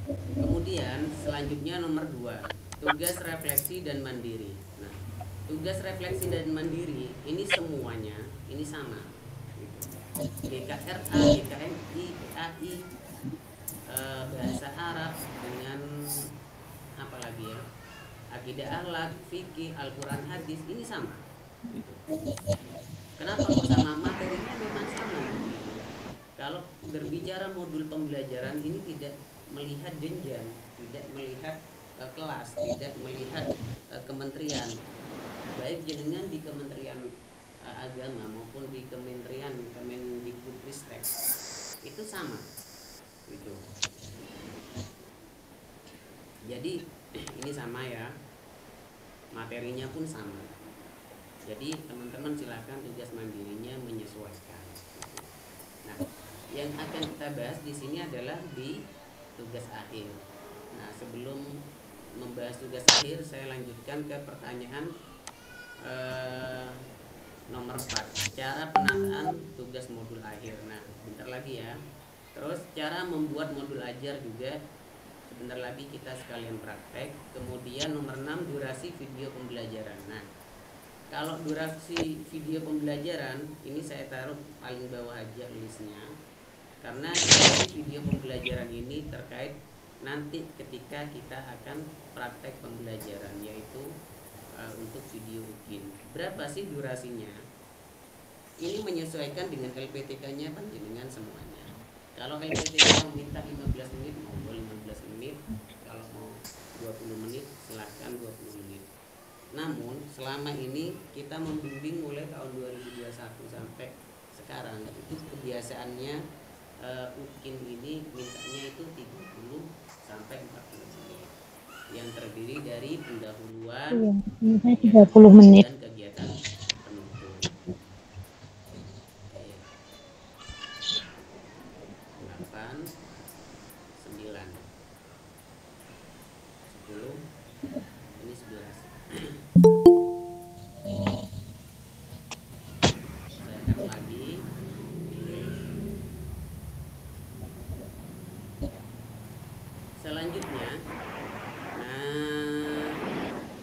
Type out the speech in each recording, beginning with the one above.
Kemudian selanjutnya nomor 2, tugas refleksi dan mandiri. Nah, tugas refleksi dan mandiri ini semuanya ini sama. Gitu. GKRA, GKMI, PAI, bahasa Arab dengan apa lagi ya? Akidah akhlak, fikih, Al-Quran, hadis ini sama. Gitu. Kenapa kok sama? Materinya memang sama. Gitu. Kalau berbicara modul pembelajaran ini tidak melihat jenjang, tidak melihat kelas, tidak melihat kementerian, baik jenengan di Kementerian Agama maupun di Kementerian Kemendikbudristek itu sama, gitu. Jadi ini sama ya, materinya pun sama. Jadi teman-teman silakan tugas mandirinya menyesuaikan. Nah, yang akan kita bahas di sini adalah di tugas akhir. Nah, sebelum membahas tugas akhir, saya lanjutkan ke pertanyaan nomor 4, cara penataan tugas modul akhir. Nah, bentar lagi ya. Terus cara membuat modul ajar juga sebentar lagi kita sekalian praktek. Kemudian nomor 6, durasi video pembelajaran. Nah, kalau durasi video pembelajaran ini saya taruh paling bawah aja listnya, karena durasi video pembelajaran ini terkait nanti ketika kita akan praktek pembelajaran, yaitu untuk video UKIN. Berapa sih durasinya? Ini menyesuaikan dengan LPTK-nya panjenengan semuanya. Kalau LPTK minta 15 menit, mau 15 menit. Kalau mau 20 menit, silahkan 20 menit. Namun selama ini kita membimbing mulai tahun 2021 sampai sekarang, itu kebiasaannya UKIN ini mintanya itu 30 sampai 40 menit, yang terdiri dari pendahuluan, 30 menit. kegiatan penuntun. Oke. 8, 9, 10, ini 11. Saya akan lagi. Selanjutnya, nah,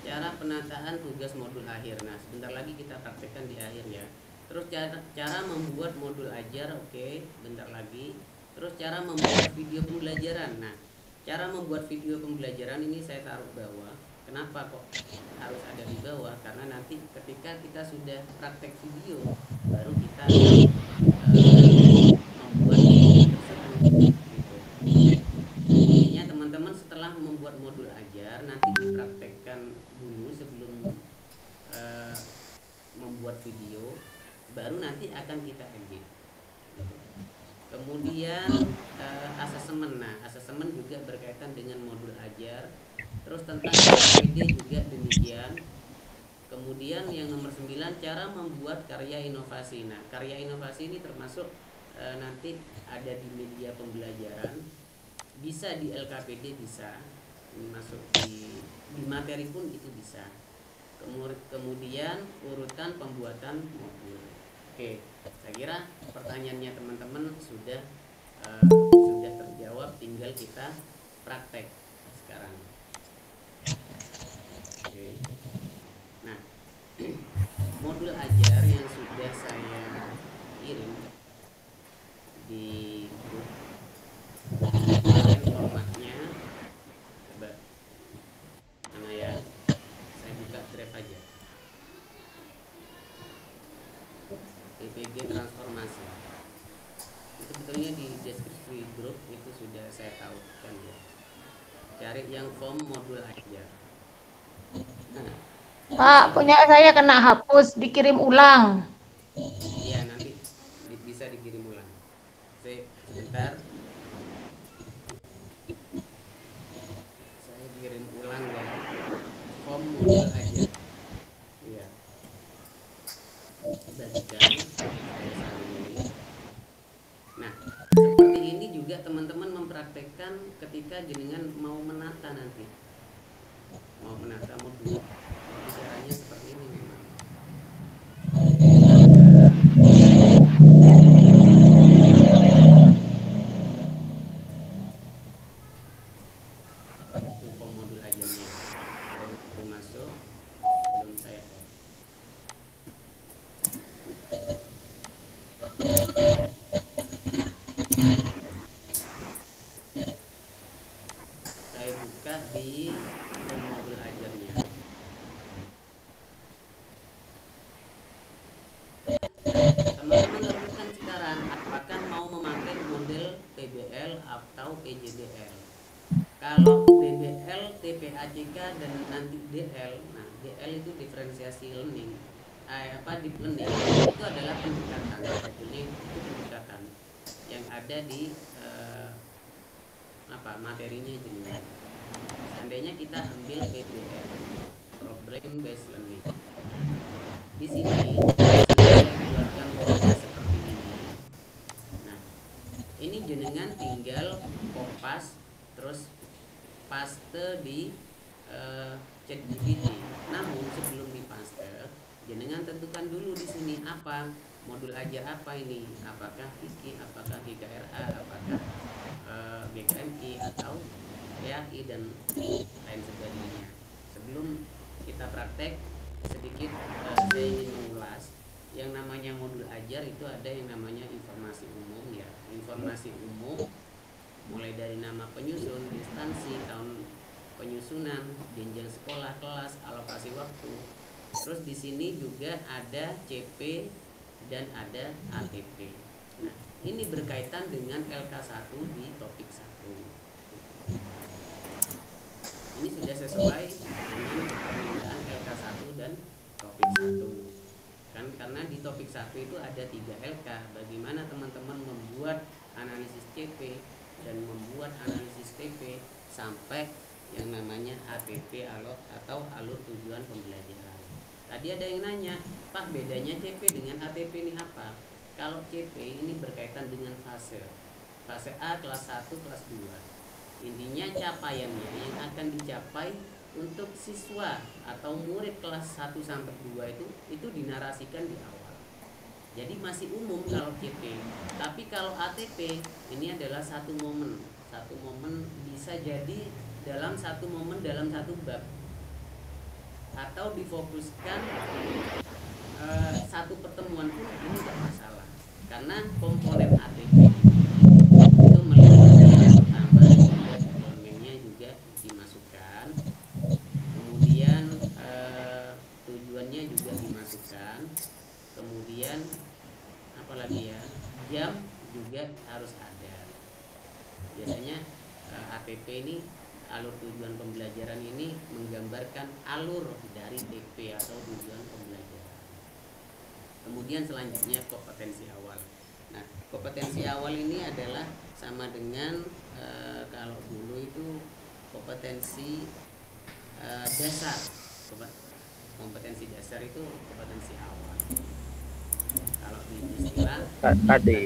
cara penataan tugas modul akhir. Nah, sebentar lagi kita praktekkan di akhir ya. Terus cara membuat modul ajar, oke, bentar lagi. Terus cara membuat video pembelajaran. Nah, cara membuat video pembelajaran ini saya taruh bawah. Kenapa kok harus ada di bawah? Karena nanti ketika kita sudah praktek video, baru kita membuat video tersebut. Gitu. Intinya teman-teman setelah membuat modul ajar nanti dipraktekkan dulu sebelum membuat video, baru nanti akan kita edit. Kemudian asesmen. Nah, asesmen juga berkaitan dengan modul ajar. Terus tentang KPD juga demikian. Kemudian yang nomor 9, cara membuat karya inovasi. Nah, karya inovasi ini termasuk nanti ada di media pembelajaran, bisa di LKPD, bisa masuk di materi pun itu bisa. Kemudian urutan pembuatan modul. Oke, saya kira pertanyaannya teman-teman sudah terjawab, tinggal kita praktek sekarang. Oke. Nah, modul ajar yang sudah saya kirim di grup formatnya, coba mana ya, saya buka drive aja, PPG transformasi itu betulnya di deskripsi grup itu sudah saya tautkan ya. Cari yang form modul ajar. Nah, Pak, punya saya kena hapus, dikirim ulang. iya, nanti bisa dikirim ulang. Sebentar, saya kirim ulang ya, form modul ajar. Iya, bagikan saya salin. Nah, seperti ini juga teman-teman mempraktekkan ketika jenengan mau menata nanti, mau menata modul. Caranya seperti ini memang. masuk sebelum saya buka di modul ajarnya. Teman-teman tentukan sekarang apakah mau memakai model PBL atau PJDL. Kalau PBL, TPACK dan nanti DL, nah DL itu diferensiasi learning, deep learning itu adalah pendekatan, sebetulnya itu pendekatan yang ada di materinya jenis. Seandainya kita ambil PBL, problem based learning, di sini saya buatkan folder seperti ini. Nah, ini jenengan tinggal kopas terus paste di ChatGPT. Namun sebelum dipaste, jenengan tentukan dulu di sini apa modul ajar apa ini, apakah FISKI, apakah GKRA, apakah BKMI atau PAI dan lain sebagainya. Sebelum kita praktek, sedikit saya ingin mengulas yang namanya modul ajar itu ada yang namanya informasi umum ya. Informasi umum mulai dari nama penyusun, instansi, tahun penyusunan, jenjang sekolah, kelas, alokasi waktu. Terus di sini juga ada CP dan ada ATP. Nah, ini berkaitan dengan LK1 di topik 1. Ini sudah sesuai dengan permintaan LK1 dan topik 1. Kan karena di topik 1 itu ada 3 LK. Bagaimana teman-teman membuat analisis CP dan membuat analisis TP sampai yang namanya ATP atau alur tujuan pembelajaran. Tadi ada yang nanya, Pak, bedanya CP dengan ATP ini apa? Kalau CP ini berkaitan dengan fase. Fase A kelas 1, kelas 2. Intinya capaiannya yang akan dicapai untuk siswa atau murid kelas 1 sampai 2 itu dinarasikan di awal. Jadi masih umum kalau CP. Tapi kalau ATP ini adalah satu momen. Satu momen bisa jadi dalam satu momen dalam satu bab. Atau difokuskan satu pertemuan pun ini tidak masalah. Karena komponen ATP itu melihat pertama elemennya juga dimasukkan, kemudian tujuannya juga dimasukkan, kemudian apalagi ya, jam juga harus ada. Biasanya ATP ini alur tujuan pembelajaran ini menggambarkan alur dari TP atau tujuan pembelajaran. Kemudian selanjutnya kompetensi awal. Nah, kompetensi awal ini adalah sama dengan kalau dulu itu kompetensi dasar. Kompetensi dasar itu kompetensi awal. Kalau di istilah tadi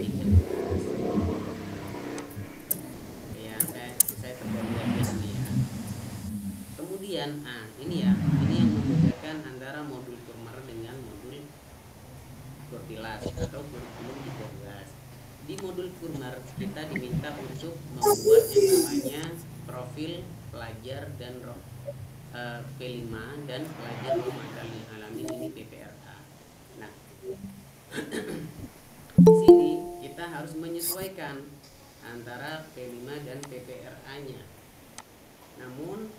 ya, saya tergambar ini ya. Kemudian ini ya, ini yang membedakan antara modul Kurmer dengan modul Kurtilas atau kurikulum 13. Di modul Kurmer kita diminta untuk membuat yang namanya profil pelajar dan P5 dan pelajar Ramadan alamin, ini PPRA. Nah, di sini kita harus menyesuaikan antara P5 dan PPRA-nya. Namun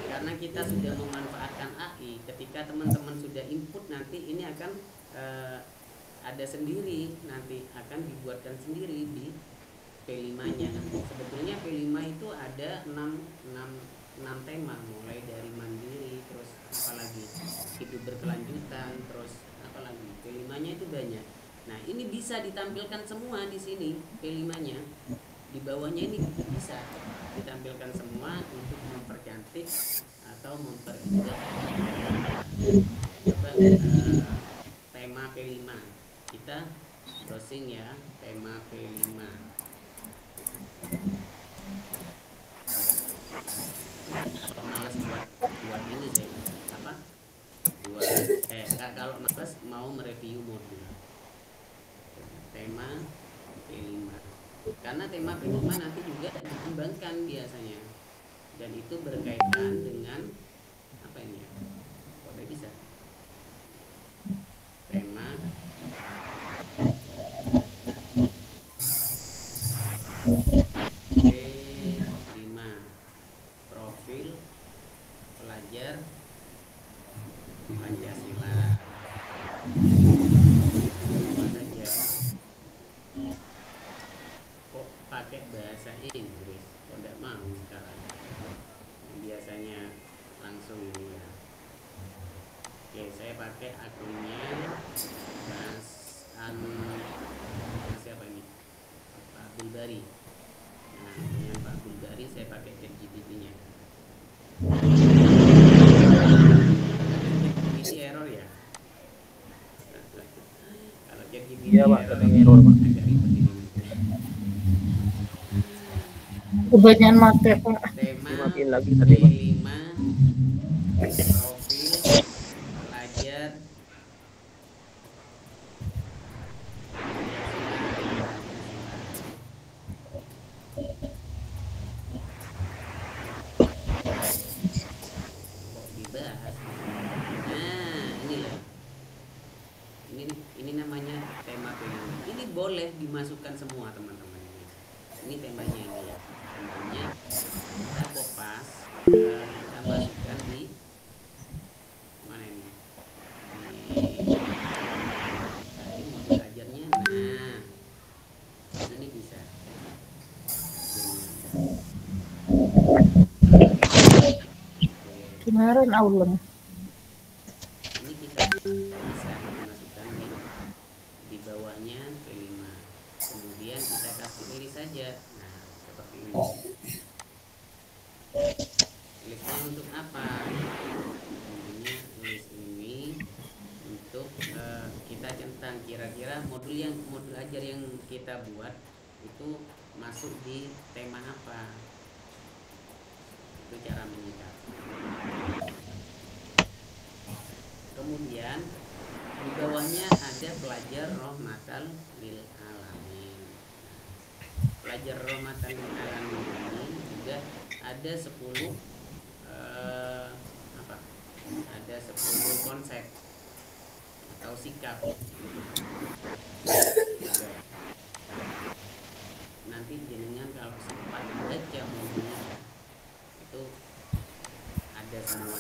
karena kita sudah memanfaatkan AI, ketika teman-teman sudah input nanti ini akan ada sendiri, nanti akan dibuatkan sendiri di P5-nya. Sebetulnya P5 itu ada 6 tema, mulai dari mandiri, terus apalagi hidup berkelanjutan, terus apalagi P5-nya itu banyak. Nah, ini bisa ditampilkan semua di sini P5-nya. Di bawahnya ini bisa ditampilkan semua untuk mempercantik atau memperindah tema P5. Kita browsing ya, tema P5. Males buat ini deh, kalau males mau mereview modul tema P5, karena tema P5 nanti juga dikembangkan biasanya. dan itu berkaitan dengan apa ini ya? Kok udah bisa? Tema T5, profil pelajar Pancasila. Apa saja? Kok pakai bahasa Inggris? Kok tidak mau sekarang? Biasanya langsung ini ya. Oke, saya pakai akunnya Mas siapa ini? Pak Abdul Bari. Nah, dengan Pak Abdul Bari saya pakai ChatGPT-nya. ChatGPT error ya? Kalau ChatGPT Iya Pak, error kadang ini error Pak. agak ribet ini. Kebanyakan mate Pak. Tema Dimatiin lagi tadi Pak. B5, profil pelajar kok dibahas. Nah, ini loh. Ini namanya tema pilihan. Ini boleh dimasukkan semua teman-teman ini. Ini temanya ini ya. Temanya kita kopas, kita masukkan di mana ini? Tadi mau belajarnya. Nah, ini bisa. Kemarin aulen. Ini kita bisa masukkan di bawahnya P5. Kemudian kita kasih pilih saja. Nah, seperti ini. Listnya untuk apa? Intinya list ini untuk kita centang kira-kira modul ajar yang kita buat itu masuk di tema apa. Itu cara menyikapi. Kemudian di bawahnya ada pelajar rahmatan lil alamin. Pelajar rahmatan lil alamin ini juga ada 10 ada 10 konsep atau sikap. Nanti jenengan kalau sempat baca modulnya itu ada semua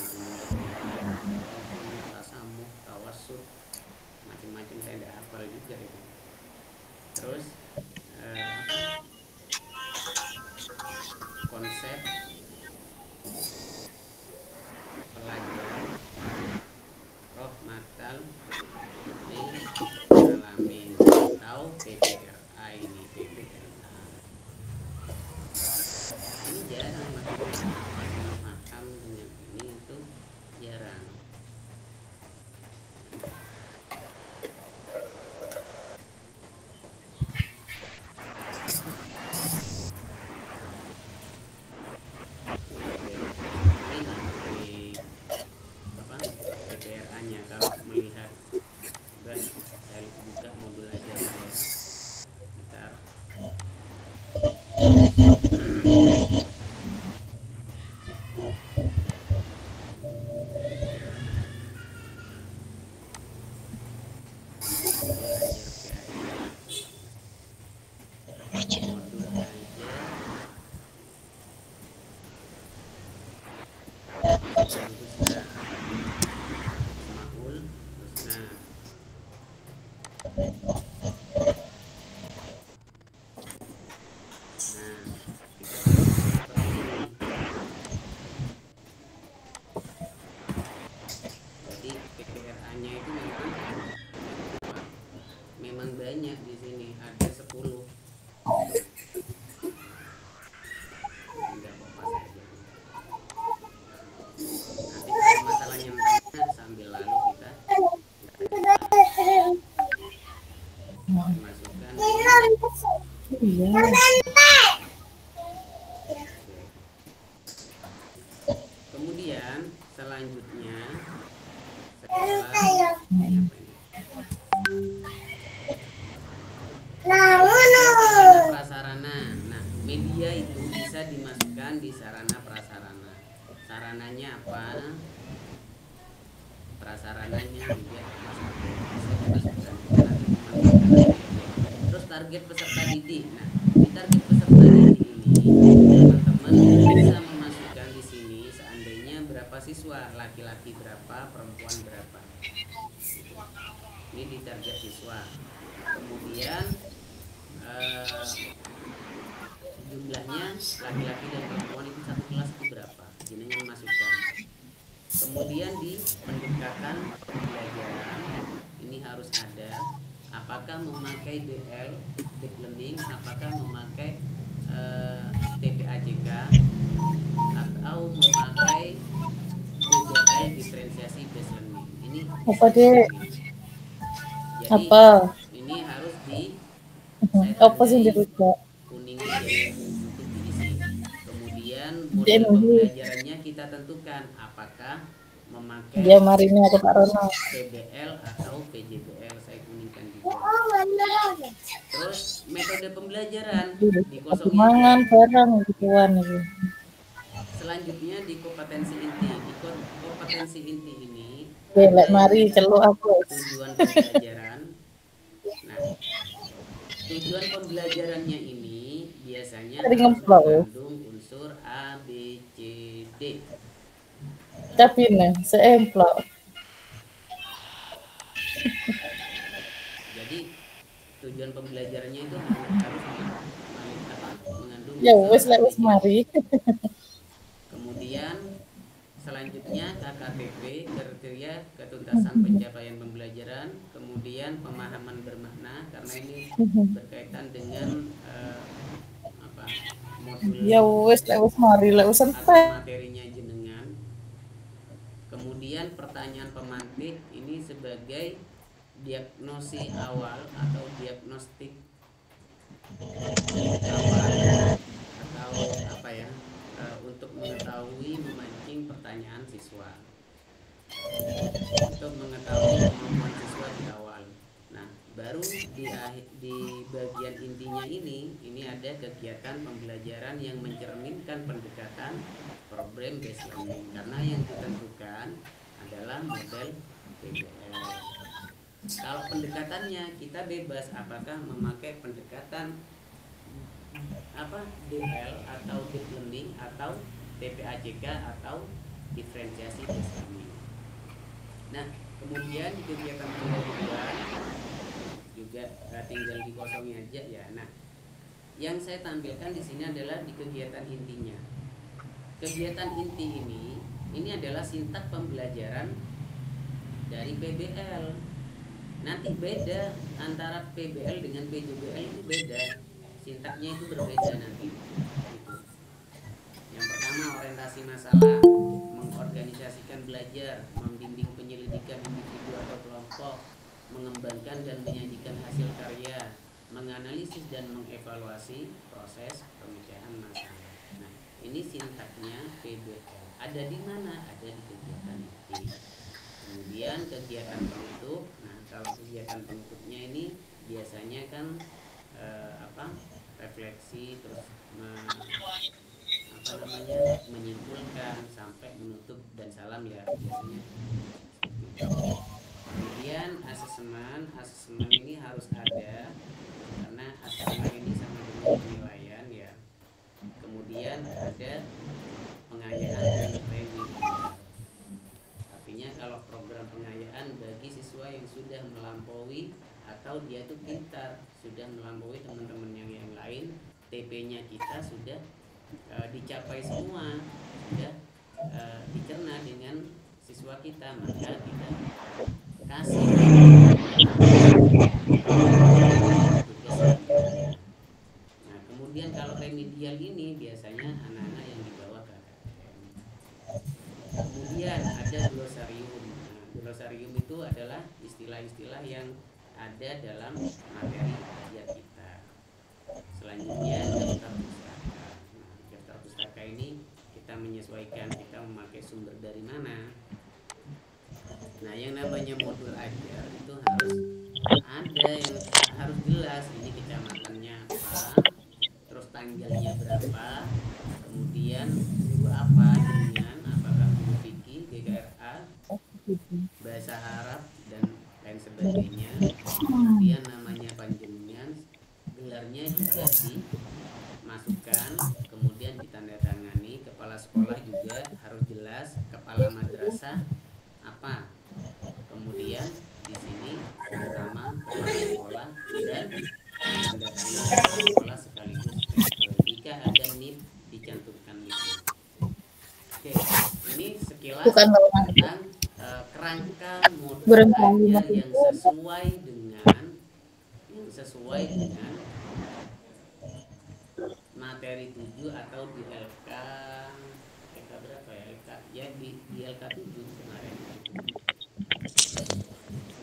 tasamuh, tawassut, macam-macam saya tidak hafal juga itu. Terus konsep pelajar rahmatan lil alamin atau PPRA ini PPRA. Ini jarang makam dengan ini itu jarang. PPRA-nya kalau melihat saya buka modul aja saya. Bentar. Modul aja. Husna Maul Husna. Nah, kita seperti ini. Jadi PPRA-nya itu memang banyak di sini, ada 10. Enggak apa-apa saja. Nanti kalau masalahnya sambil lalu kita masukkan. Iya. Kemudian selanjutnya setelah prasarana. Nah, media itu bisa dimasukkan di sarana prasarana. apa, prasarananya juga bisa dimasukkan, kita nanti memasukkan aja. Terus target peserta didik. Nah, di target peserta didik ini teman-teman bisa memasukkan di sini seandainya berapa siswa, laki-laki berapa, perempuan berapa. Ini di target siswa. Kemudian jumlahnya laki-laki dan perempuan itu satu kelas itu berapa, jenengan masukkan. Kemudian di pendekatan pembelajaran ini harus ada apakah memakai DL, deep learning, apakah memakai TPAJK, atau memakai DBL, diferensiasi based learning. Ini Apa deh? jadi Apa? ini harus di Apa sih dirubah? kuning aja ya untuk diisi. Kemudian model pembelajarannya kita tentukan apakah memakai Dia marinya ke Pak Rono. PBL atau PJBL, saya kuningkan juga. Terus metode pembelajaran dikosongin. Mangan barang gituan itu. Selanjutnya di kompetensi inti. Di kompetensi inti ini Belek mari celuk aku. tujuan pembelajaran. Nah, tujuan pembelajarannya ini biasanya harus mengandung unsur A, B, C, D. Tapi nih, seemplok. Jadi tujuan pembelajarannya itu harus mengandung Ya unsur A, B, wis C, D. mari. Kemudian selanjutnya KKTP, kriteria ketuntasan pencapaian pembelajaran. Kemudian pemahaman bermakna, karena ini berkaitan dengan modul Ya wis mari wis entek. materinya jenengan. Kemudian pertanyaan pemantik ini sebagai diagnosis awal atau diagnostik awal atau apa ya, untuk mengetahui memancing pertanyaan siswa, untuk mengetahui kemampuan siswa di awal. Nah, baru di bagian intinya ini ada kegiatan pembelajaran yang mencerminkan pendekatan problem based learning, karena yang ditentukan adalah model PBL. Kalau pendekatannya kita bebas, apakah memakai pendekatan DL atau deep learning atau TPAJK atau diferensiasi based learning. Nah, kemudian di kegiatan pembelajaran juga tinggal dikosongi aja ya. Nah, yang saya tampilkan di sini adalah di kegiatan intinya. Kegiatan inti ini adalah sintak pembelajaran dari PBL. Nanti beda antara PBL dengan PJBL, itu beda, sintaknya itu berbeda nanti. Yang pertama, orientasi masalah, mengorganisasikan belajar, membimbing penyelidikan individu atau kelompok, mengembangkan dan menyajikan hasil karya, menganalisis dan mengevaluasi proses pemecahan masalah. Nah, ini sintaknya PBL. Ada di mana? Ada di kegiatan inti. Kemudian kegiatan penutup. Nah, kalau kegiatan penutupnya ini biasanya kan refleksi, terus menyimpulkan sampai menutup dan salam ya biasanya. Kemudian asesmen ini harus ada, karena asesmen ini sama dengan penilaian ya. Kemudian ada pengayaan dan remedial. Artinya kalau program pengayaan bagi siswa yang sudah melampaui atau dia itu pintar, sudah melampaui teman-teman yang lain, TP-nya kita sudah dicapai semua, sudah dicerna dengan siswa kita, maka kita kasih tugas. Nah, kemudian kalau remedial ini biasanya anak-anak yang dibawa ke KKN. Kemudian ada glosarium. Nah, glosarium itu adalah istilah-istilah yang ada dalam materi ajar kita. Selanjutnya daftar pustaka. Nah, daftar pustaka ini kita menyesuaikan kita memakai sumber dari mana. Nah, yang namanya modul ajar itu harus ada, yang harus jelas ini kecamatannya apa, terus tanggalnya berapa, kemudian guru apa dengan apakah guru PJ bahasa Arab dan lain sebagainya. Kemudian namanya panjenengan, gelarnya juga dimasukkan, kemudian ditandatangani. Kepala sekolah juga harus jelas, kepala madrasah apa. Kemudian di sini nama kepala sekolah dan tanda tangan kepala sekolah sekaligus rektor. Jika ada NIP dicantumkan NIP-nya. Oke, ini sekilas Bukan lowongan. tentang kerangka modul Berengkali ajar masuk. yang sesuai dengan materi 7 atau di LK berapa ya? Di LK 7 kemarin.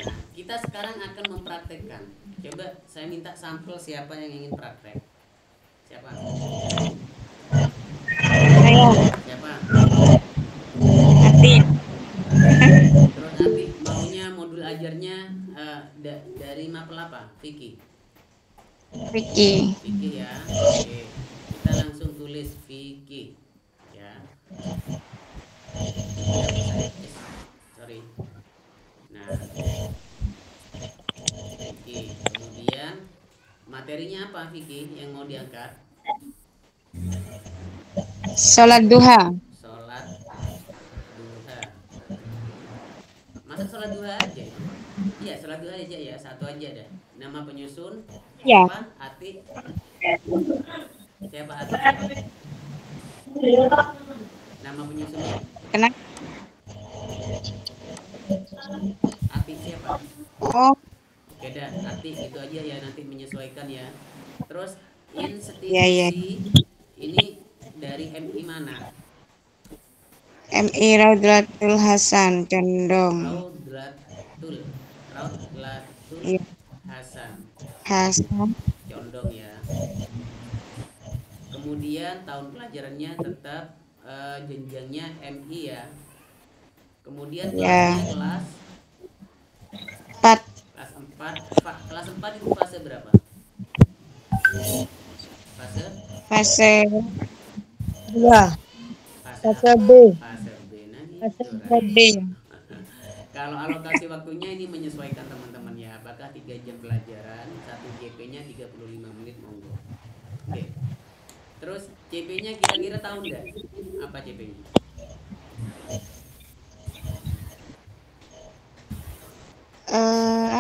Nah, kita sekarang akan mempraktekkan. Coba saya minta sampel siapa yang ingin praktek. Siapa? Saya. Siapa? Nanti. Terus nanti maunya modul ajarnya dari mapel apa? Vicky. Vicky. Vicky ya. Oke. Kita langsung tulis Vicky ya. Sorry. Nah, Vicky. Kemudian materinya apa Vicky yang mau diangkat? Sholat duha. Sholat duha. Masa sholat duha aja? Iya, sholat duha aja ya, satu aja dah. Nama penyusun Ya. siapa? Ati. Siapa Ati? Nama penyusunnya? Kenapa? Ati siapa? Oh, Oke dah, Ati itu aja ya, nanti menyesuaikan ya. Terus institusi iya. ini dari MI mana? MI Raudlatul Hasan Condong. Raudlatul Iya. Hasan Hasan. Condong ya. Kemudian tahun pelajarannya tetap jenjangnya MI ya. Kemudian Ya. kelasnya kelas 4. kelas 4. Kelas 4 itu fase berapa? Fase 2. Fase B. Fase B. Nah, Fase itu, B. kalau alokasi waktunya ini menyesuaikan teman-teman ya. Apakah 3 jam pelajaran, 1 JP-nya 35 menit monggo. Oke. Terus CP-nya kira-kira tahu nggak? Apa CP-nya?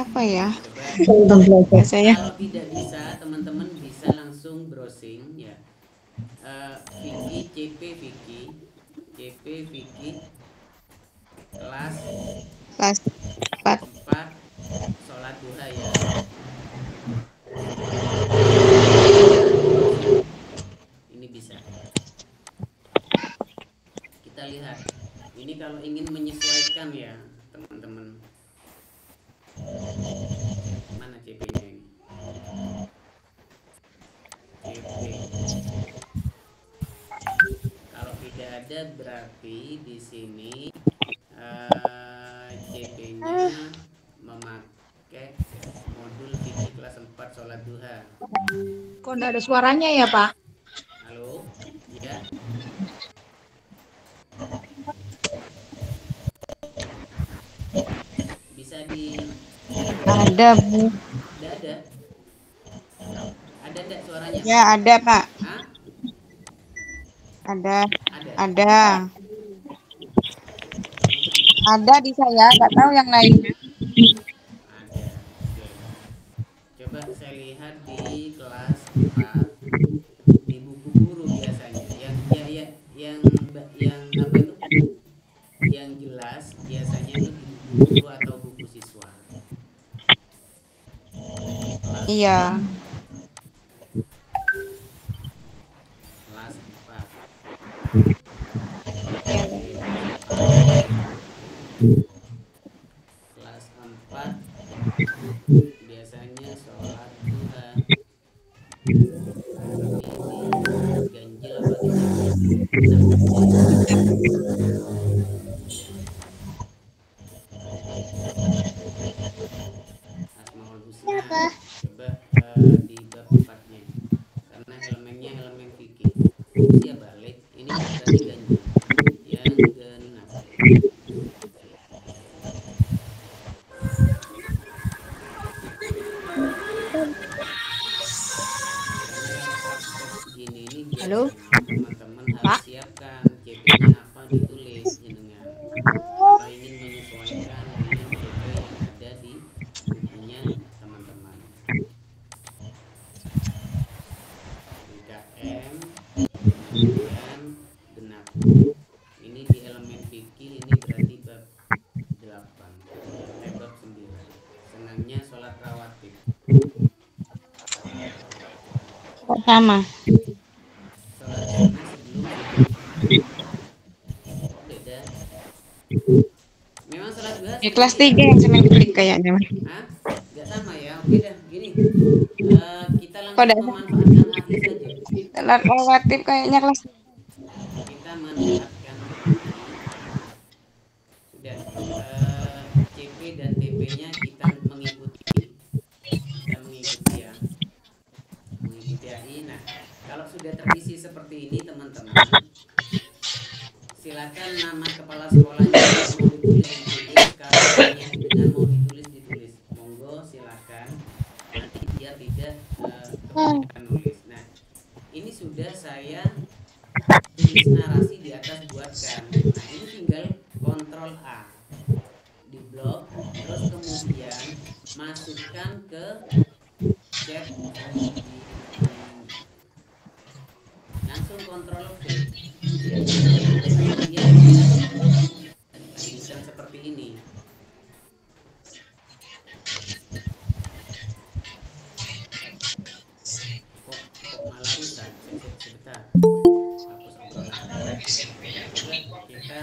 Apa ya? Saya kalau tidak bisa, teman-teman bisa langsung browsing ya. CP Vicky kelas 4 sholat duha ya. Ini bisa. Kita lihat. Ini kalau ingin menyesuaikan ya, teman-teman. Mana CP-nya ini? CP. Kalau tidak ada berarti di sini CP-nya memakai modul Vicky kelas 4 sholat duha. Kok enggak ada suaranya ya, Pak? Halo? Ya. Bisa di Ada, Bu. ada enggak suaranya? Ya, ada, Pak. Hah? Ada. Ada di saya, nggak tahu yang lainnya. Ada. Oke. Coba saya lihat di kelas 4 di buku guru biasanya. Yang apa itu? Yang jelas biasanya itu di buku guru atau buku siswa. Iya. Kelas 4. Kelas 4 biasanya sholat duha. Ini ganjil apa Asmaul Husna. Coba di bab 4-nya. Karena elemennya elemen fikih. Usia balik ini berarti ganjil. Yang genap. Halo, Nah, teman-teman harus Pak. siapkan CP-nya apa ditulis jenengan. Kalau ingin menyesuaikan dengan CP yang ada di bukunya teman-teman. BKM, kemudian genap. Ini di elemen fikih ini berarti bab 8, bab 9. Senangnya sholat rawatib. Sama. Sholat sunnah sebelum subuh. Kok beda? Memang sholat duha Ya, seperti kelas ya? 3 yang semen klik kayaknya. Hah? Nggak sama ya? Oke dah, gini. Kita Kok ada langsung memanfaatkan AI saja. relatif kayaknya kelas. Kita manfaatkan AI. Sudah. CP dan TP-nya kita mengikuti. Kita mengikuti ya. Mengikuti AI. Nah, kalau sudah terisi seperti ini teman-teman, silakan nama kepala sekolahnya kalau mau ditulis ditulis, kalau namanya jenengan mau ditulis monggo silakan, nanti biar tidak kebanyakan nulis. Nah, ini sudah saya tulis narasi di atas buatkan. Nah, ini tinggal kontrol A di blok, terus kemudian masukkan ke chat langsung kontrol V ya. Nanti dia tulisan seperti ini. Kok malah rusak? Sebentar. Hapus obrolan. Coba kita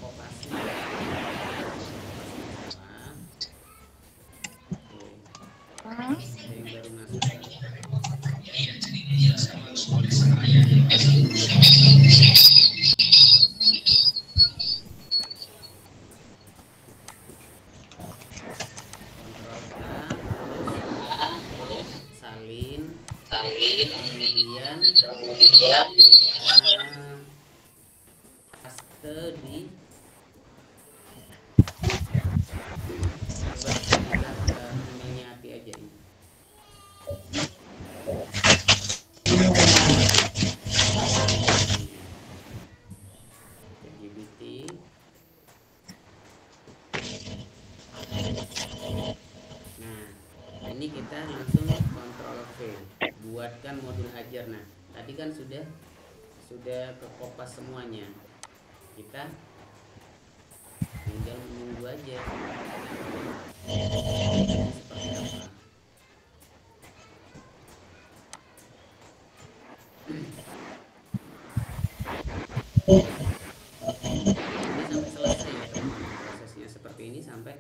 kopasi. Ada yang baru masuk. Kemudian paste di coba saya buka emailnya api aja ini. ChatGPT. Nah, ini kita langsung kontrol V, buatkan modul ajar. Nah, tadi kan sudah kekopas semuanya. Kita tinggal menunggu aja seperti apa. Ini sampai selesai ya teman-teman, prosesnya seperti ini sampai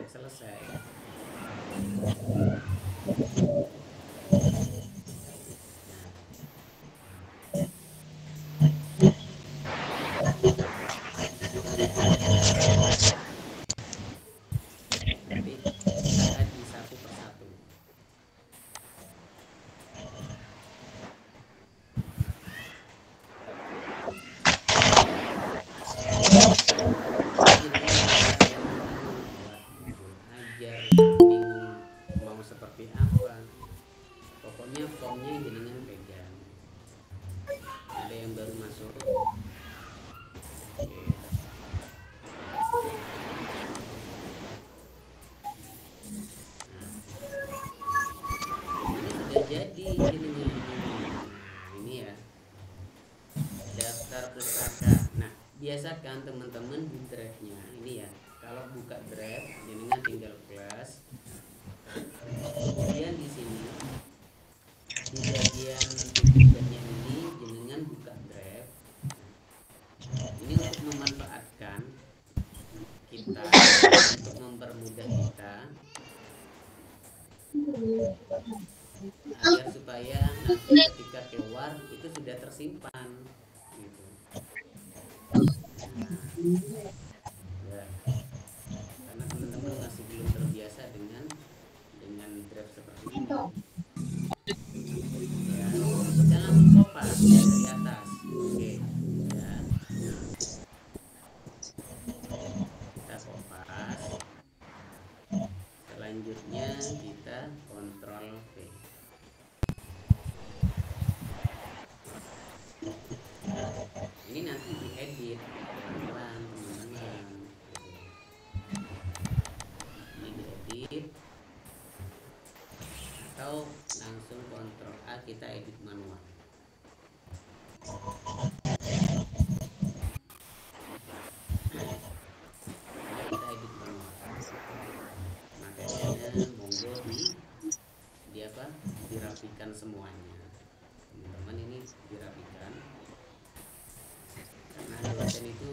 selesai. Nanti kita di satu persatu. Ajar bingung mau seperti apa, pokoknya formnya jenengan pegang. Ada yang baru masuk. Oke. Ini sudah jadi jenengan. Nah, ini ya daftar pustaka. Nah, biasakan teman-teman di drive-nya ini ya. Kalau buka drive, jenengan tinggal kelas. Kemudian di sini di bagian ini jenengan buka drive. Ini untuk memanfaatkan kita, untuk mempermudah kita agar supaya nanti ketika keluar itu sudah tersimpan gitu. Ya, karena teman-teman masih belum terbiasa dengan drive seperti ini. Ya, kita langsung kopas dari atas. Oke, ya. Kita kopas. selanjutnya kita kontrol V. Ini nanti diedit pelan-pelan teman-teman. Ini diedit atau langsung kontrol A kita edit manual. Kita edit manual. Materinya monggo di apa? Dirapikan semuanya. Teman-teman ini dirapikan. Karena dosen itu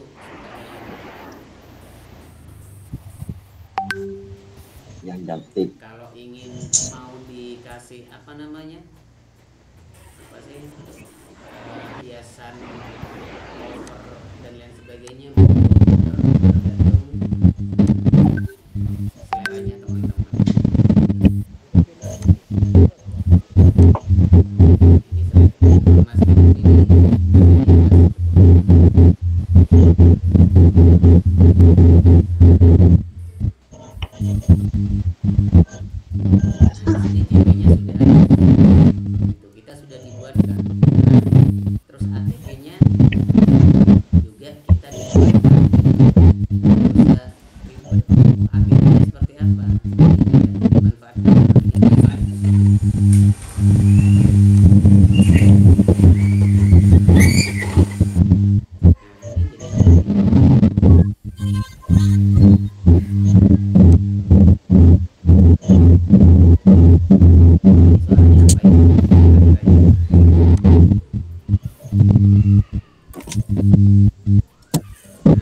yang cantik. kalau ingin mau dikasih apa namanya, apa sih, hiasan cover dan lain sebagainya, tergantung seleranya teman-teman. Ini saya masukkan ini. DJP-nya sudah itu kita sudah dibuatkan. Terus ATP-nya juga kita dibuatkan. Bisa ribet. ATP-nya seperti apa? Dimanfaatkan.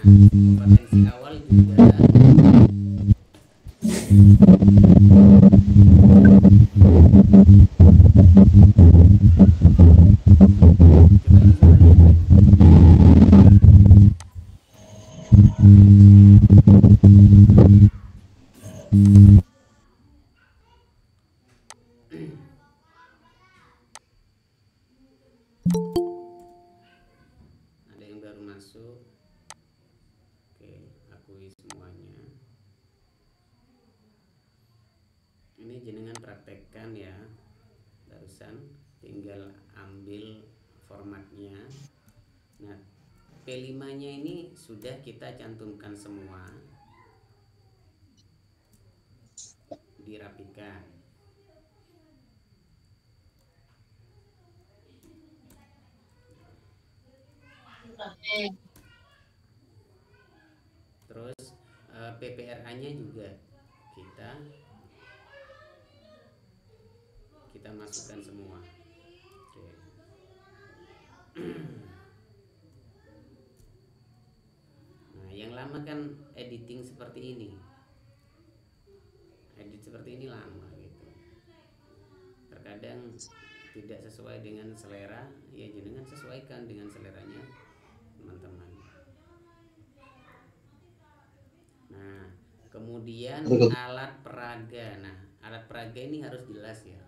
Kompetensi awal juga ada yang baru masuk. Oke, akui semuanya. Ini jenengan praktekkan ya. Barusan tinggal ambil formatnya. Nah, P5-nya ini sudah kita cantumkan semua. Dirapikan. Terus PPRA-nya juga kita masukkan semua. Oke. Nah, yang lama kan editing seperti ini. Edit seperti ini lama gitu. Terkadang tidak sesuai dengan selera, ya jenengan sesuaikan dengan seleranya teman-teman. Nah, kemudian alat peraga. Nah, alat peraga ini harus jelas ya.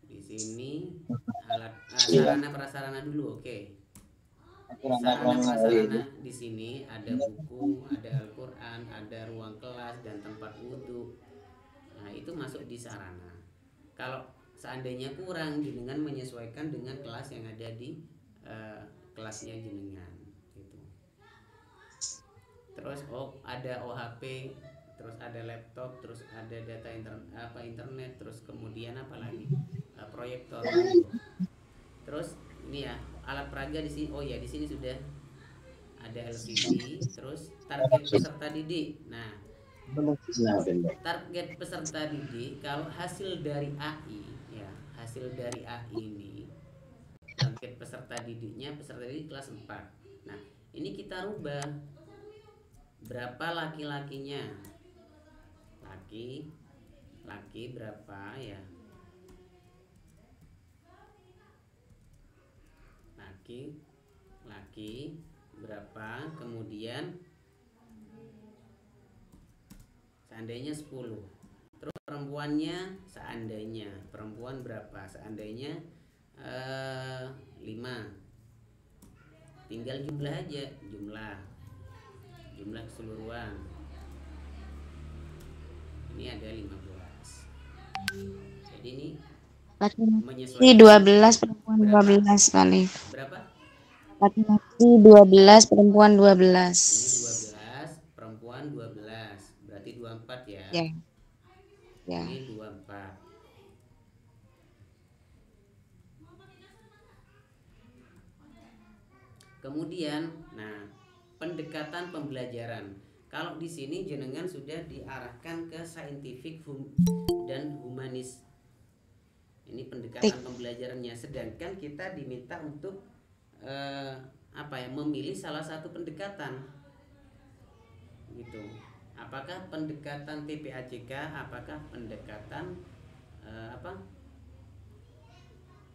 Di sini alat sarana prasarana dulu, oke. Sarana prasarana di sini ada buku, ada Al-Qur'an, ada ruang kelas dan tempat wudhu. Nah, itu masuk di sarana. Kalau seandainya kurang, jenengan menyesuaikan dengan kelas yang ada di kelasnya jenengan gitu. Terus ada OHP, terus ada laptop, terus ada data internet, terus kemudian apa lagi, proyektor. Terus ini ya alat peraga di sini. Oh ya, di sini sudah ada LCD. Terus target peserta didik. Nah, target peserta didik kalau hasil dari AI ya, hasil dari AI ini target peserta didiknya peserta didik kelas 4. Nah, ini kita rubah berapa laki-lakinya. Laki berapa ya? Laki berapa, kemudian seandainya 10. Terus perempuannya seandainya perempuan berapa? Seandainya 5. Tinggal jumlah aja, jumlah keseluruhan. Ini ada 15. Jadi ini Laki-laki menyesuaikan 12, perempuan berapa? 12, Alif. Berapa? Laki-laki 12, perempuan Ini 12. 12, perempuan 12. Berarti 24 ya. Ya, ya. Ini 24. Kemudian, nah, pendekatan pembelajaran. Kalau di sini jenengan sudah diarahkan ke scientific dan humanis. Ini pendekatan pembelajarannya. Sedangkan kita diminta untuk memilih salah satu pendekatan. Gitu. Apakah pendekatan TPACK, apakah pendekatan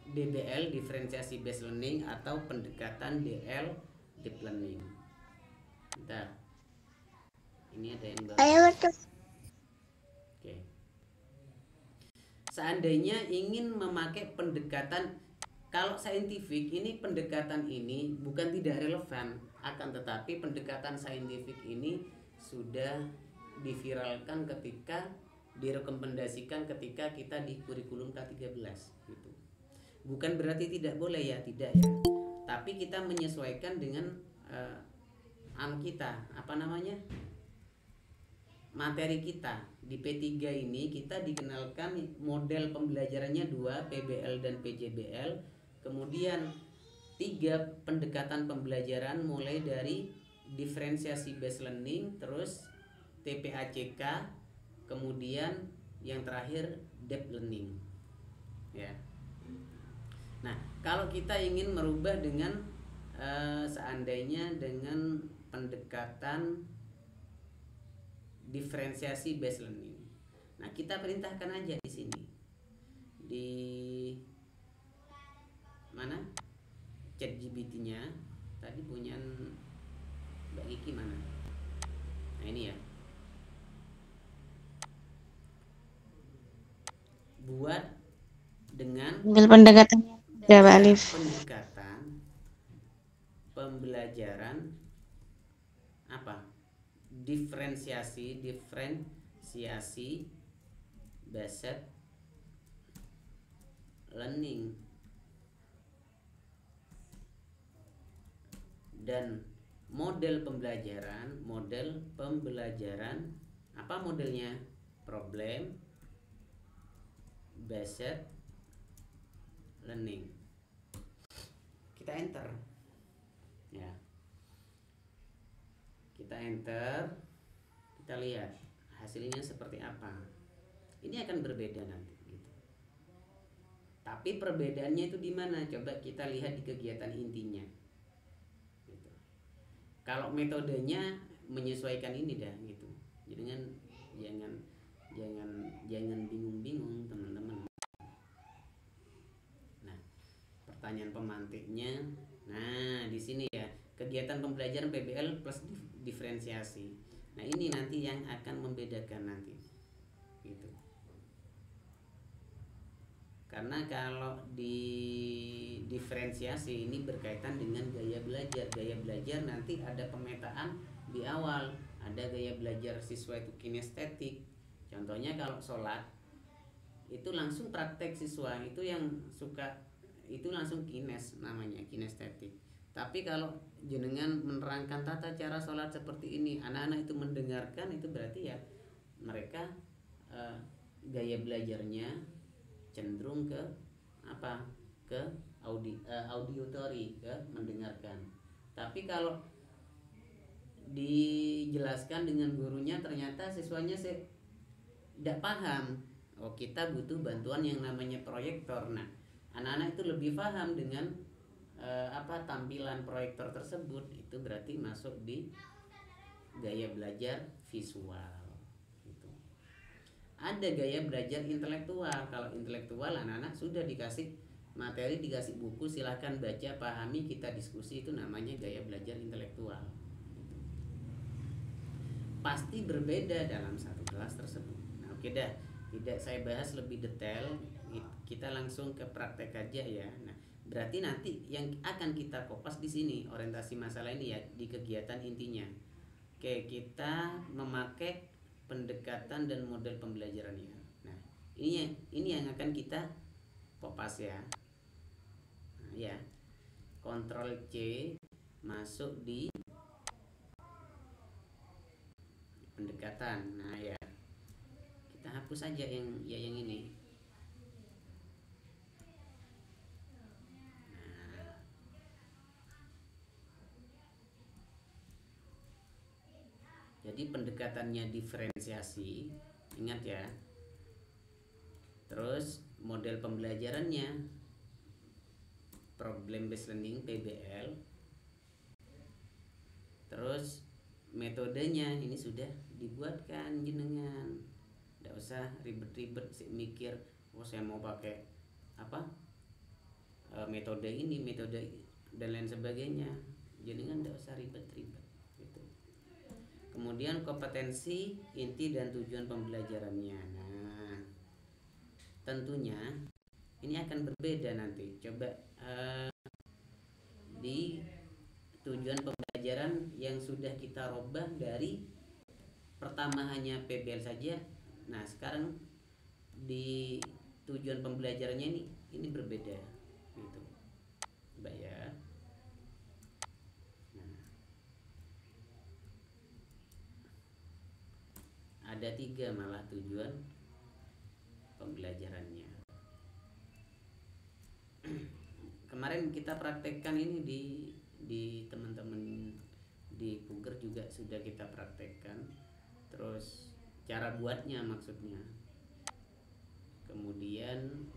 DBL diferensiasi based learning atau pendekatan DL deep learning. Bentar. Ini ada yang baru. Oke. Seandainya ingin memakai pendekatan, kalau saintifik ini, pendekatan ini bukan tidak relevan, akan tetapi pendekatan saintifik ini sudah diviralkan ketika direkomendasikan ketika kita di kurikulum K13 gitu. Bukan berarti tidak boleh ya, tidak ya. Tapi kita menyesuaikan dengan materi kita. Di P3 ini kita dikenalkan model pembelajarannya 2, PBL dan PJBL. Kemudian 3 pendekatan pembelajaran mulai dari diferensiasi based learning, terus TPACK, kemudian yang terakhir deep learning. Ya. Nah, kalau kita ingin merubah dengan seandainya dengan pendekatan diferensiasi based learning. Nah, kita perintahkan aja di sini. Di mana? ChatGPT-nya tadi punya Mbak Kiki mana? Nah, ini ya. Buat dengan pendekatan ya, Pak Alif. pendekatan pembelajaran diferensiasi based learning. Dan model pembelajaran apa modelnya? Problem based learning. Kita enter ya, kita lihat hasilnya seperti apa. Ini akan berbeda nanti gitu. Tapi perbedaannya itu di mana? Coba kita lihat di kegiatan intinya gitu. Kalau metodenya menyesuaikan ini dah gitu. Jangan bingung-bingung teman-teman. Nah, pertanyaan pemantiknya, nah di sini ya, kegiatan pembelajaran PBL plus diferensiasi. Nah, ini nanti yang akan membedakan nanti gitu. Karena kalau di diferensiasi ini berkaitan dengan gaya belajar. Gaya belajar nanti ada pemetaan di awal. Ada gaya belajar siswa itu kinestetik. Contohnya kalau sholat itu langsung praktek siswa, itu yang suka itu langsung namanya kinestetik. Tapi kalau jenengan menerangkan tata cara sholat seperti ini, anak-anak itu mendengarkan, itu berarti ya mereka gaya belajarnya cenderung ke auditory, ke mendengarkan. Tapi kalau dijelaskan dengan gurunya ternyata siswanya tidak paham, kita butuh bantuan yang namanya proyektor. Nah, anak-anak itu lebih paham dengan tampilan proyektor tersebut, itu berarti masuk di gaya belajar visual gitu. Ada gaya belajar intelektual. Kalau intelektual, anak-anak sudah dikasih materi, dikasih buku, silahkan baca, pahami, kita diskusi, itu namanya gaya belajar intelektual gitu. Pasti berbeda dalam satu kelas tersebut. Nah, oke dah, tidak saya bahas lebih detail, kita langsung ke praktek aja ya. Nah, berarti nanti yang akan kita kopas di sini orientasi masalah ini ya, di kegiatan intinya. Oke, kita memakai pendekatan dan model pembelajarannya. Nah, ini yang akan kita kopas ya. Nah, ya. Ctrl C masuk di pendekatan. Nah, ya. Kita hapus aja yang ini. Nah. Jadi pendekatannya diferensiasi, ingat ya. Terus model pembelajarannya problem based learning PBL. Terus metodenya ini sudah dibuatkan jenengan. Tidak usah ribet-ribet mikir, oh saya mau pakai apa metode ini, metode dan lain sebagainya. Jenengan tidak usah ribet-ribet gitu. Kemudian kompetensi, inti dan tujuan pembelajarannya. Nah, tentunya ini akan berbeda nanti. Coba di tujuan pembelajaran yang sudah kita robah dari pertama hanya PBL saja. Nah, sekarang di tujuan pembelajarannya ini berbeda gitu. Coba ya. Nah, ada 3 malah tujuan pembelajarannya. Kemarin kita praktekkan ini di teman-teman di Puger juga sudah kita praktekkan. Terus cara buatnya maksudnya. Kemudian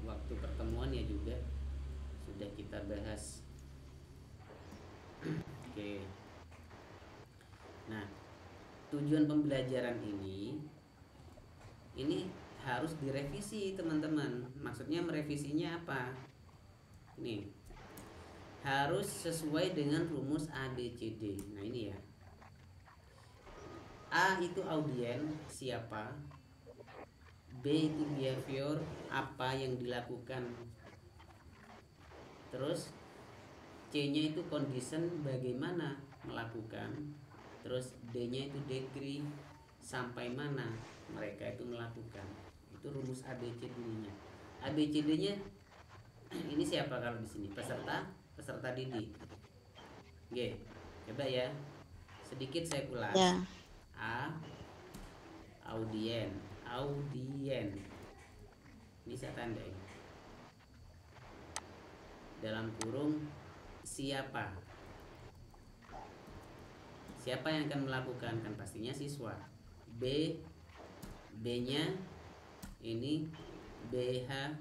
waktu pertemuannya juga sudah kita bahas. Oke. Nah, tujuan pembelajaran ini harus direvisi teman-teman. Maksudnya merevisinya apa? Ini harus sesuai dengan rumus ABCD. Nah ini ya. A itu audien, siapa. B itu behavior, apa yang dilakukan. Terus C-nya itu condition, bagaimana melakukan. Terus D-nya itu degree, sampai mana mereka itu melakukan. Itu rumus ABCD-nya. ABCD-nya ini siapa kalau di sini? Peserta didik. Oke, coba ya. Sedikit saya ulas. Ya. A audien. Ini saya tandai. Dalam kurung siapa? Siapa yang akan melakukan? Kan pastinya siswa. B-nya ini behavior.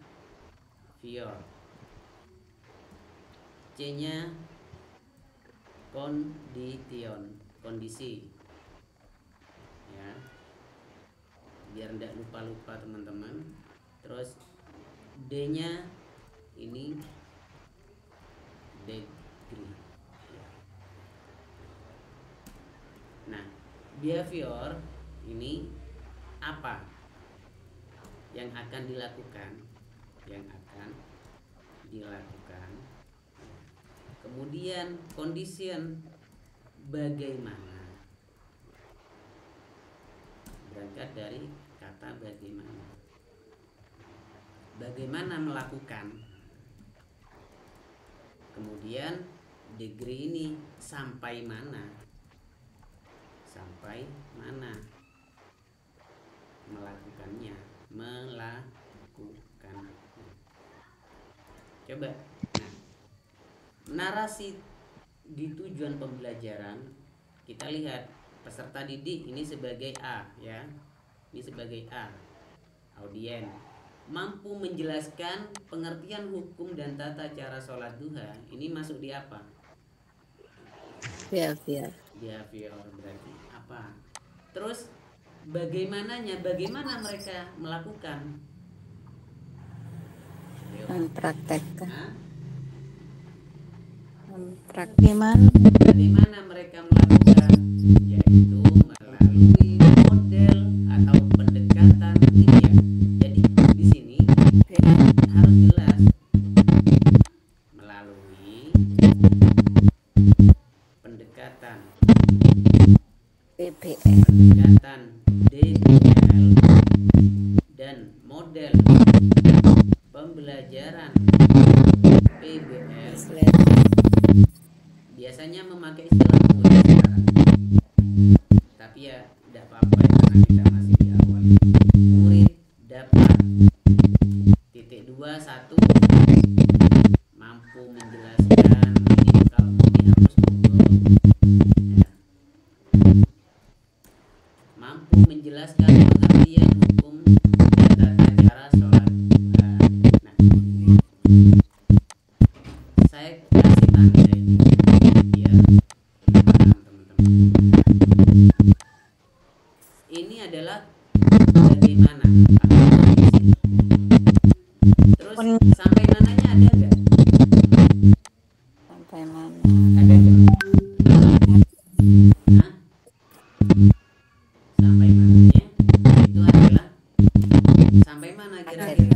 C-nya kondisi. Ya. Biar tidak lupa-lupa teman-teman. Terus D-nya ini degree. Nah, behavior ini apa yang akan dilakukan? Kemudian condition, bagaimana? Berangkat dari kata bagaimana. Bagaimana melakukan? Kemudian degree ini sampai mana? Melakukannya. Coba. Nah, narasi di tujuan pembelajaran kita lihat peserta didik ini sebagai A ya. Ini sebagai A. Audien. Mampu menjelaskan pengertian hukum dan tata cara sholat duha. Ini masuk di apa? Behavior berarti apa? Terus bagaimana mereka melakukan? Mempraktekkan. Bagaimana mereka melakukan? Yaitu melalui model atau pendekatan ini ya. Jadi di sini harus jelas melalui pendekatan PBL. pendekatan DBL dan model pembelajaran PBL biasanya memakai istilah murid sekarang. Tapi ya tidak apa-apa ya, karena kita masih di awal. Murid dapat titik 21 mampu menjelaskan ini, kalau mau dihapus monggo ya. Mampu menjelaskan pengertian hukum dan tata cara sholat. Nah, saya kasih tanda ini biar paham teman-teman. Ini adalah bagaimana kondisi. Terus sampai mananya ada nggak? Sampai mana? Ada nggak? Hah? Sampai mananya itu adalah sampai mana kira-kira?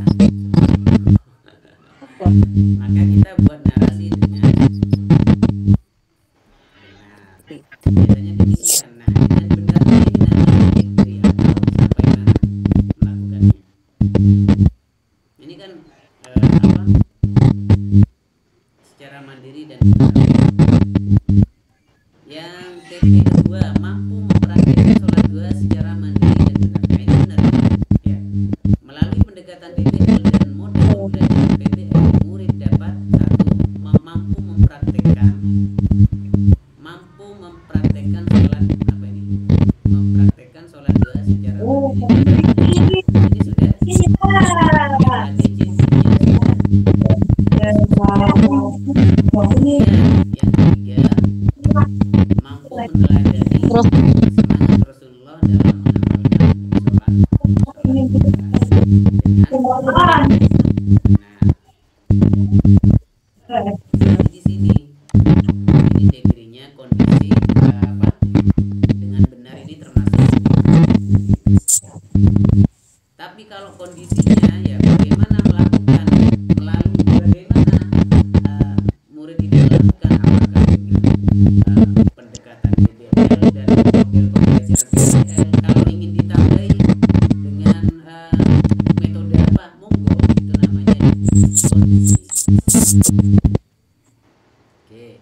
Maka kita buat narasi dengan benar. Biasanya demikian. Nah, dengan benar ini namanya dikri atau sampai mana melakukannya. Ini kan apa? Secara mandiri dan benar. Yang TP kedua, mampu mempraktikkan sholat dua secara mandiri dan benar. Nah, ini benar ya. Melalui pendekatan DBL dan model pembelajaran PBL, murid dapat satu mampu mempraktekkan sholat apa ini? Mempraktekkan sholat dua secara mandiri dan benar. Ini sudah yang ADC yang ketiga, mampu meneladani semangat Rasulullah dalam mengamalkan sholat nah, di sini degrinya kondisi apa dengan benar ini termasuk. Tapi kalau kondisinya ya bagaimana melakukan melalui bagaimana murid itu melakukan, apakah dengan pendekatan DBL dan model pembelajaran PBL. Kalau ingin ditambahi dengan metode apa, monggo, itu namanya kondisi. Oke,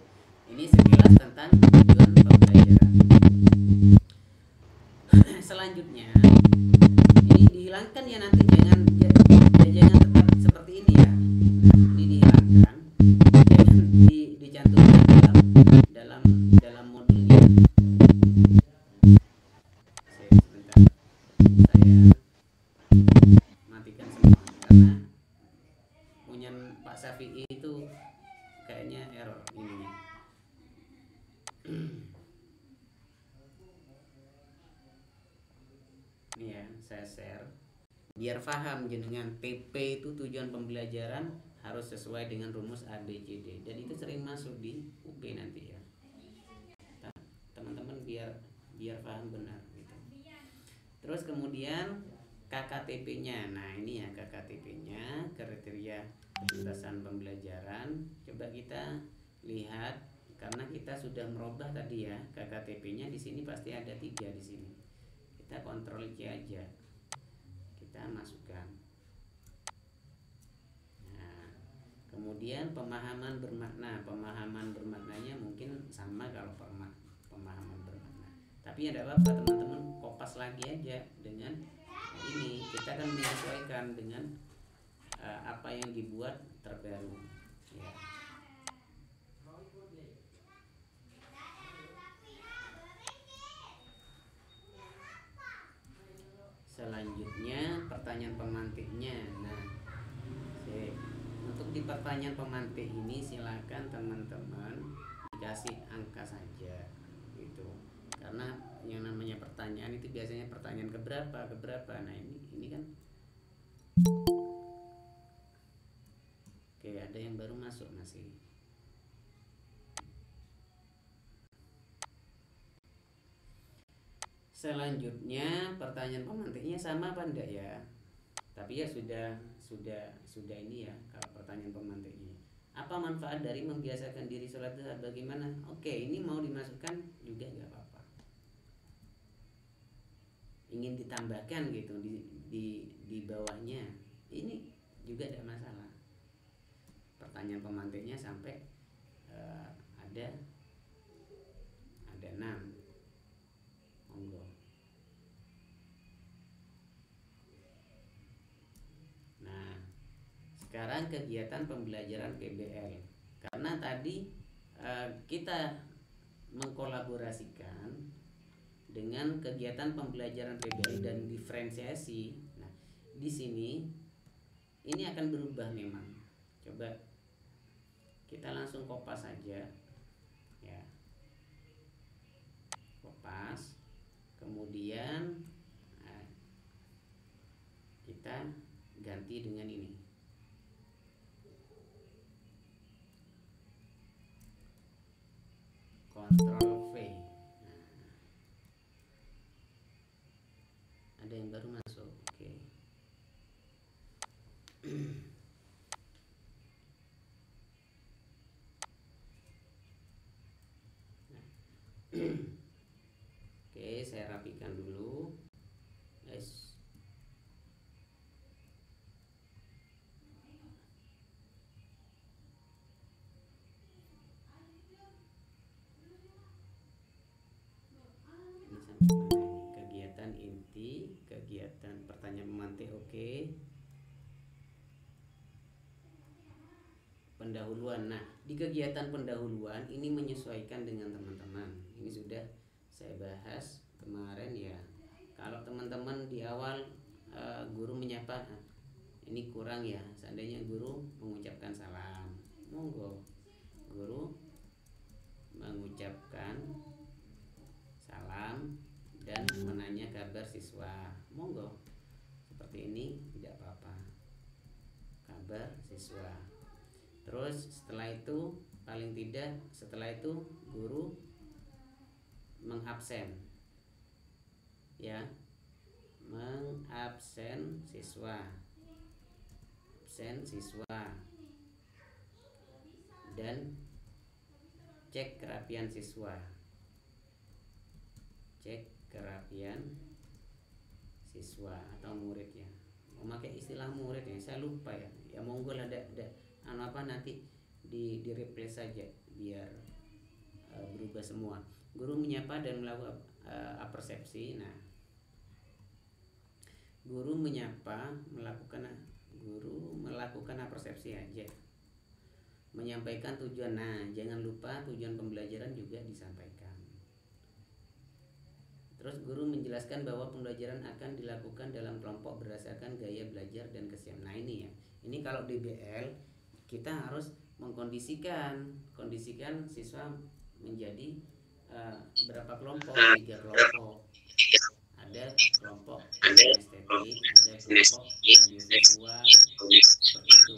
ini sekilas tentang tujuan pembelajaran. Selanjutnya ini dihilangkan ya, nanti jangan tetap seperti ini ya. Nah, ini dihilangkan, jangan dicantumkan dalam modulnya. Sebentar, saya matikan semua karena punya Pak Syafi'i itu kayaknya error ininya. Ini ya, saya share biar paham jenengan. PP itu tujuan pembelajaran harus sesuai dengan rumus ABCD, dan itu sering masuk di UP nanti ya. Teman-teman biar paham benar gitu. Terus kemudian KKTP-nya. Nah, ini ya KKTP-nya, kriteria ketuntasan pembelajaran. Coba kita lihat, karena kita sudah merubah tadi ya, KKTP-nya di sini pasti ada 3 di sini. Kita kontrol C aja, kita masukkan. Nah, kemudian pemahaman bermaknanya mungkin sama kalau pemahaman bermakna. Tapi ada apa-apa teman-teman, kopas lagi aja dengan ini. Kita akan menyesuaikan dengan apa yang dibuat terbaru ya. Selanjutnya pertanyaan pemantiknya. Nah, untuk di pertanyaan pemantik ini silakan teman-teman dikasih angka saja gitu. Karena yang namanya pertanyaan itu biasanya pertanyaan keberapa. Nah, ini kan oke, ada yang baru masuk masih. Selanjutnya pertanyaan pemantiknya sama apa enggak ya? Tapi ya sudah ini ya. Kalau pertanyaan pemantiknya, apa manfaat dari membiasakan diri sholat duha? Bagaimana? Oke, ini mau dimasukkan juga nggak apa-apa. ingin ditambahkan gitu di bawahnya, ini juga tidak masalah. Pertanyaan pemantiknya sampai ada 6, monggo. Nah, sekarang kegiatan pembelajaran PBL, karena tadi kita mengkolaborasikan dengan kegiatan pembelajaran PBL dan diferensiasi. Nah, di sini ini akan berubah memang. Coba kita langsung kopas saja ya, kopas, kemudian kita ganti dengan ini, Ctrl V. Ada yang baru masuk, oke. Oke, saya rapikan dulu, guys. Ini sampai mana? Kegiatan inti, kegiatan pertanyaan pemantik, oke. Pendahuluan. Nah, di kegiatan pendahuluan ini menyesuaikan dengan teman-teman. Ini sudah saya bahas kemarin ya. Kalau teman-teman di awal guru menyapa, ini kurang ya. Seandainya guru mengucapkan salam, monggo guru mengucapkan salam dan menanya kabar siswa, monggo. Seperti ini tidak apa-apa. Kabar siswa. Terus setelah itu, paling tidak setelah itu guru mengabsen ya, mengabsen siswa, absen siswa, dan cek kerapian siswa, cek kerapian siswa atau murid ya. Memakai istilah murid ya, saya lupa ya. Ya monggo lah, ada nanti di replace saja biar berubah semua. Guru menyapa dan melakukan apersepsi. Nah, guru menyapa, guru melakukan apersepsi aja, menyampaikan tujuan. Nah, jangan lupa tujuan pembelajaran juga disampaikan. Terus guru menjelaskan bahwa pembelajaran akan dilakukan dalam kelompok berdasarkan gaya belajar dan kesiapan. Nah ini ya, ini kalau DBL kita harus mengkondisikan siswa menjadi berapa kelompok, 3 kelompok. Ada kelompok estetik, ada kelompok audiovisual, seperti itu.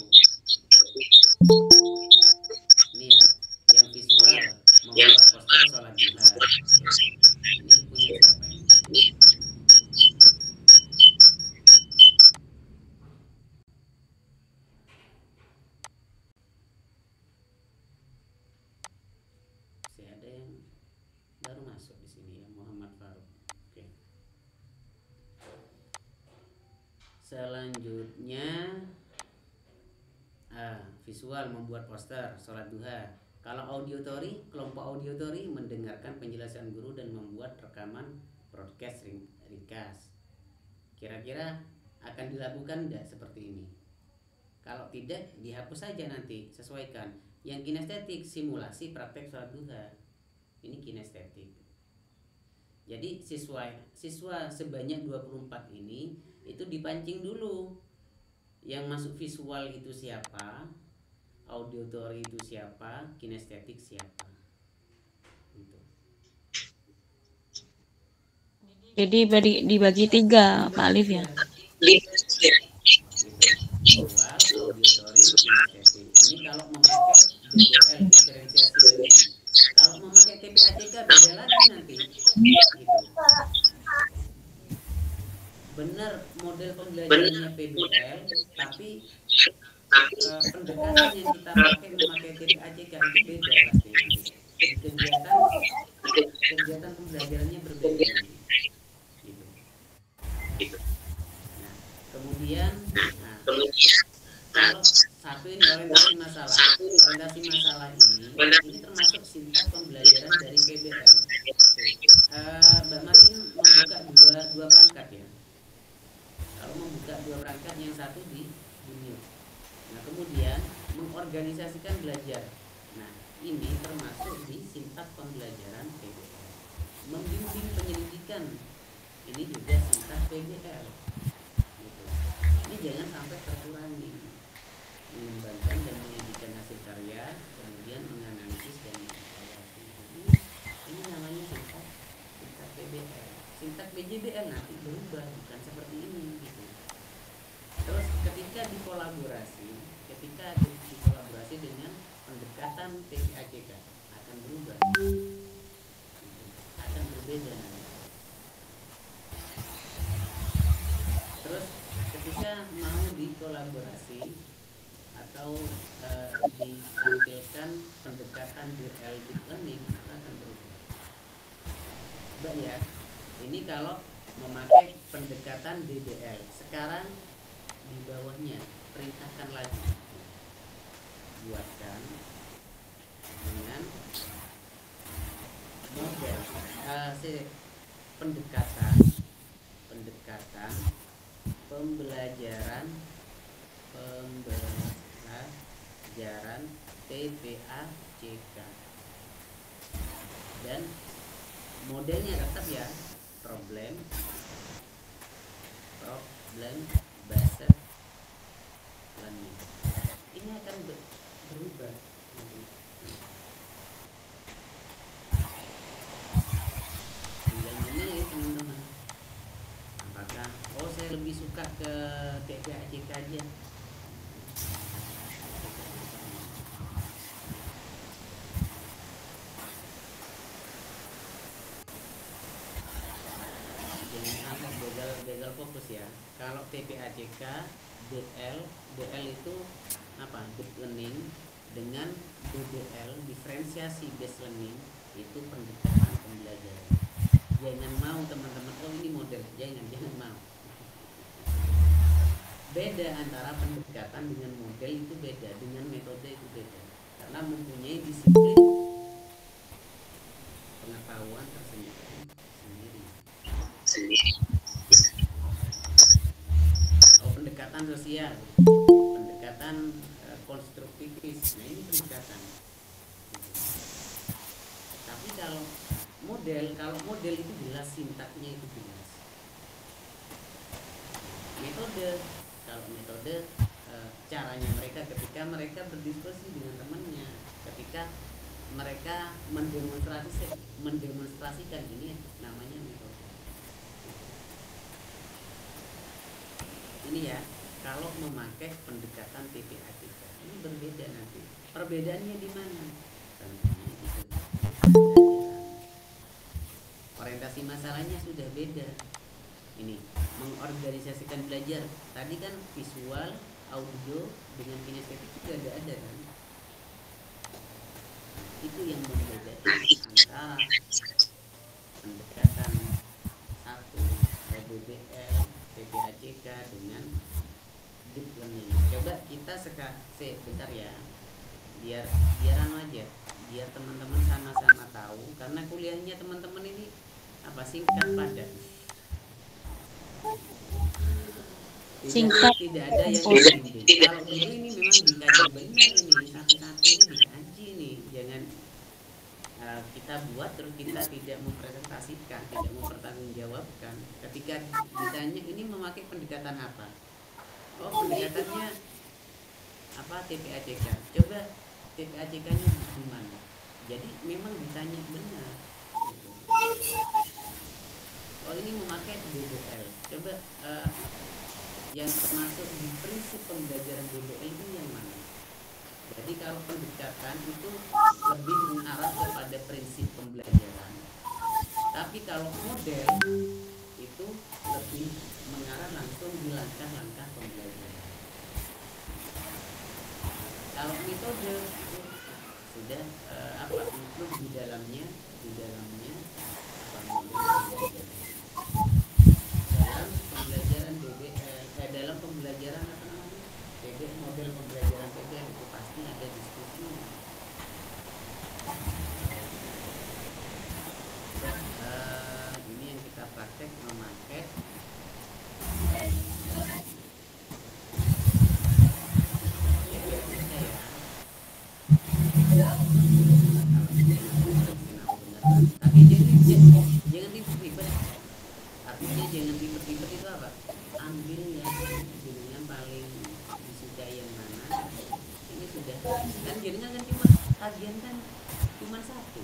Ini ya, yang visual membuat poster sholat duha. Ini punya siapa ini? Ada yang baru masuk di sini ya, Muhammad Faruk. Oke. Selanjutnya visual membuat poster sholat duha. Kalau auditory, kelompok auditory mendengarkan penjelasan guru dan membuat rekaman broadcast ringkas. Kira-kira akan dilakukan tidak seperti ini? Kalau tidak, dihapus saja nanti, sesuaikan. Yang kinestetik, simulasi praktek sholat duha. Ini kinestetik. Jadi siswa sebanyak 24 ini itu dipancing dulu. Yang masuk visual itu siapa, auditory itu siapa, kinestetik siapa. Gitu. Jadi dibagi 3, Pak Alif ya. Visual, auditory, kinestetik. Ini kalau memakai DBL diferensiasi ini. Kalau memakai TPACK beda lagi nanti. Gitu. Benar model pembelajarannya PBL, tapi pendekatan yang kita pakai memakai TPACK itu beda pasti. Kegiatan pembelajarannya berbeda. Gitu. orientasi masalah ini termasuk sintak pembelajaran dari PBL. Mbak Martin membuka dua perangkat ya. Kalau membuka dua perangkat, yang satu di dunia. Nah, kemudian mengorganisasikan belajar. Nah, ini termasuk di sintak pembelajaran PBL. Membimbing penyelidikan, ini juga sintak PBL. Gitu. Ini jangan sampai terkurangi. Mengembangkan dan menyediakan hasil karya, kemudian menganalisis dan mengevaluasi. Ini namanya sintak PBL. Sintak PJBL nanti berubah, bukan seperti ini gitu. Terus ketika dikolaborasi dengan pendekatan TPAJK akan berubah, akan berbeda nanti. Terus ketika mau dikolaborasi atau ditampilkan pendekatan DL deep learning akan berubah. Coba ya, ini kalau memakai pendekatan DDL, sekarang di bawahnya perintahkan lagi, buatkan dengan model pendekatan pembelajaran TPAJK, dan modelnya tetap ya, problem based learning. Ini akan berubah. Tinggal memilih teman-teman, apakah saya lebih suka ke TPAJK aja. Gagal fokus ya. Kalau TPAJK, DL itu apa? Deep learning, dengan DDL, diferensiasi based learning, itu pendekatan pembelajaran. Jangan mau teman-teman, ini model, jangan mau. Beda antara pendekatan dengan model itu beda, dengan metode itu beda, karena mempunyai disiplin pengetahuan tersendiri. Pendekatan sosial, pendekatan konstruktivis, nah ini pendekatan. Tapi kalau model itu jelas, sintaknya itu jelas. Kalau metode caranya mereka ketika mereka berdiskusi dengan temannya, ketika mereka mendemonstrasikan, ini namanya metode. Ini ya, kalau memakai pendekatan TPAJK ini berbeda nanti. Perbedaannya di mana? Tentunya di orientasi masalahnya sudah beda. Ini mengorganisasikan belajar. Tadi kan visual, audio dengan kinestetik sudah ada kan? Itu yang membedakan antara pendekatan satu DBL TPAJK dengan deep learning. Coba kita bentar ya, biar aja, biar teman-teman sama-sama tahu, karena kuliahnya teman-teman ini singkat padat. Tidak ada yang dibimbing. Kalau ini memang dikaji benar, ini satu-satu ini dikaji nih, jangan kita buat terus kita tidak mempresentasikan, tidak mempertanggungjawabkan. Ketika ditanya ini memakai pendekatan apa? Pendekatannya apa? TPAJK. Coba TPAJK-nya gimana? Jadi memang ditanya benar. Ini memakai DBL. Coba yang termasuk di prinsip pembelajaran DBL itu yang mana? Jadi kalau pendekatan itu lebih mengarah kepada prinsip pembelajaran, tapi kalau model itu lebih mengarah langsung di langkah-langkah pembelajaran. Kalau metode itu sudah include di dalamnya dalam pembelajaran DBL, dalam pembelajaran model pembelajaran PBL itu pasti ada diskusi. ribet itu apa? Ambil yang paling disukai yang mana. Ini sudah kan jadinya kan cuma tagihan kan cuma satu,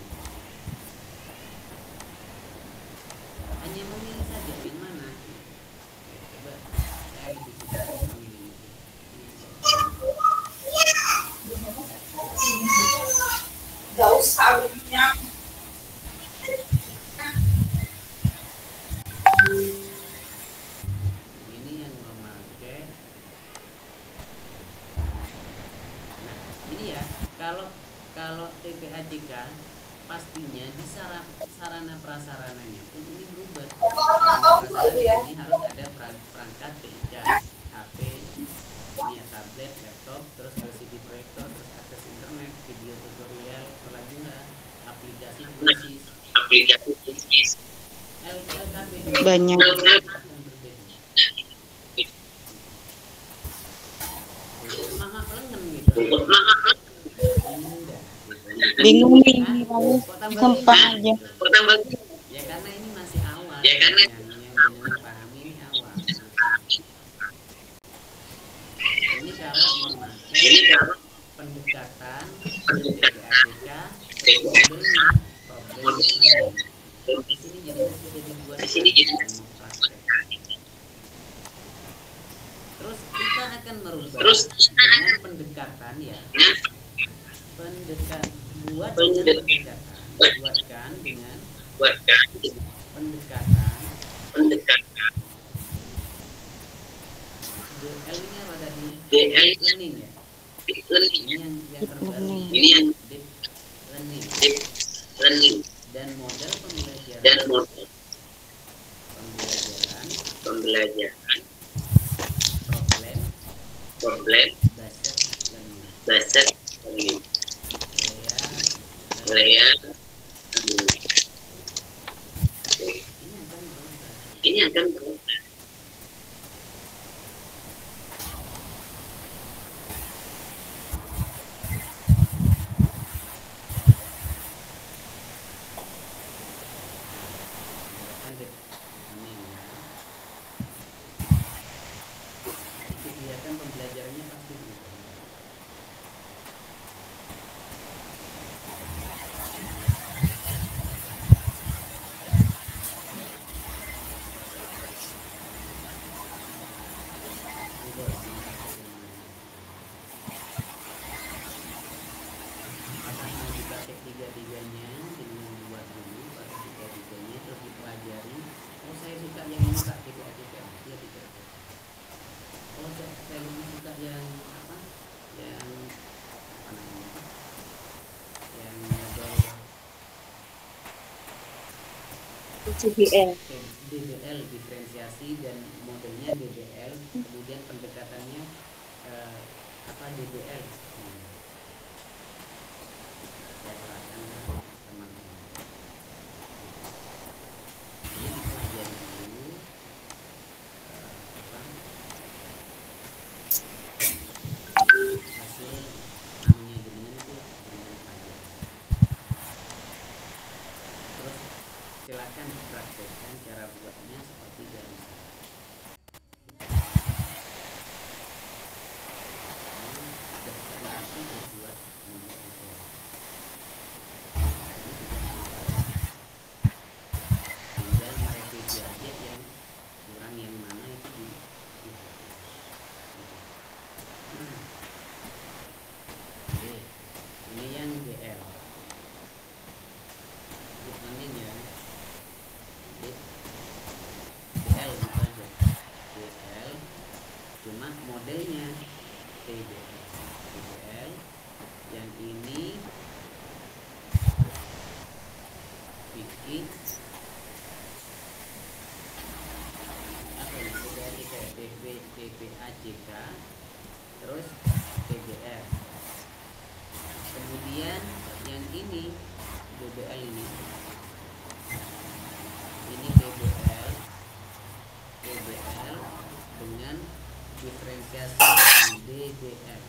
hanya memilih saja yang mana. Coba saya lebih suka memilih Gak usah minyak. ini yang normal. Oke, nah ini ya, kalau TPAJK pastinya di sarana prasarananya pun ini berubah. Prasarana ini harus ada perangkat TIK, HP, ini ya, tablet, laptop, terus LCD proyektor, terus akses internet, video tutorial, sholat jumat, aplikasi khusus, LKB Banyak. yang berbeda. Mahal lengan gitu. Enggak. Bingung nih, Kok tambah sempah bingung aja. gitu? Ya karena ini masih awal. Yang jenengan pahami ini awal. Ini kalau memakai pendekatan DPAJK, modelnya problem solving. Di sini jadinya sudah dibuat praktek. Terus kita akan merubah dengan pendekatan ya. Buatkan dengan pendekatan DL-nya apa tadi? Learning ya. Ini yang terbaru. Ini yang deep learning. Dan model pembelajaran problem based learning. Ini akan berubah. Kegiatan pembelajarannya pasti begitu. Apakah mau dipakai tiga-tiganya dengan dibuat dulu, pakai tiga-tiganya terus dipelajari. Oh saya suka yang ini Pak, tiga-tiga, dia tiga. Oh saya lebih suka yang apa? Yang apa namanya? Yang model DBL, diferensiasi, dan modelnya DBL, kemudian pendekatannya apa DBL. Saya serahkan teman-teman. Ini dipelajari dulu apa hasil anunya dengan itu dengan pajak. Terus silakan praktekkan cara buatnya seperti dari saya. Ini dibuat tinggal merevisi aja yang kurang yang mana itu Oke, ini yang GL deep learning ya. DL gitu aja, DL cuma modelnya DBL. Yang ini bikin apa ini DPAJK terus TGR. Kemudian yang ini DBL ini DBL dengan diferensiasi DBL.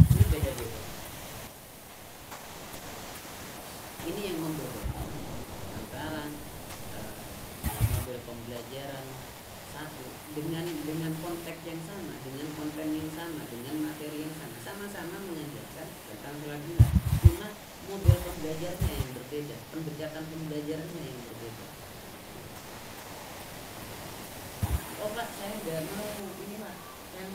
Ini beda-beda. Ini yang membedakan dengan konteks yang sama, dengan konten yang sama, dengan materi yang sama-sama mengajarkan tentang sholat Jumat. Cuma model pembelajarannya yang berbeda, pendekatan pembelajarannya yang berbeda. Oh Pak, saya nggak mau ini Pak, saya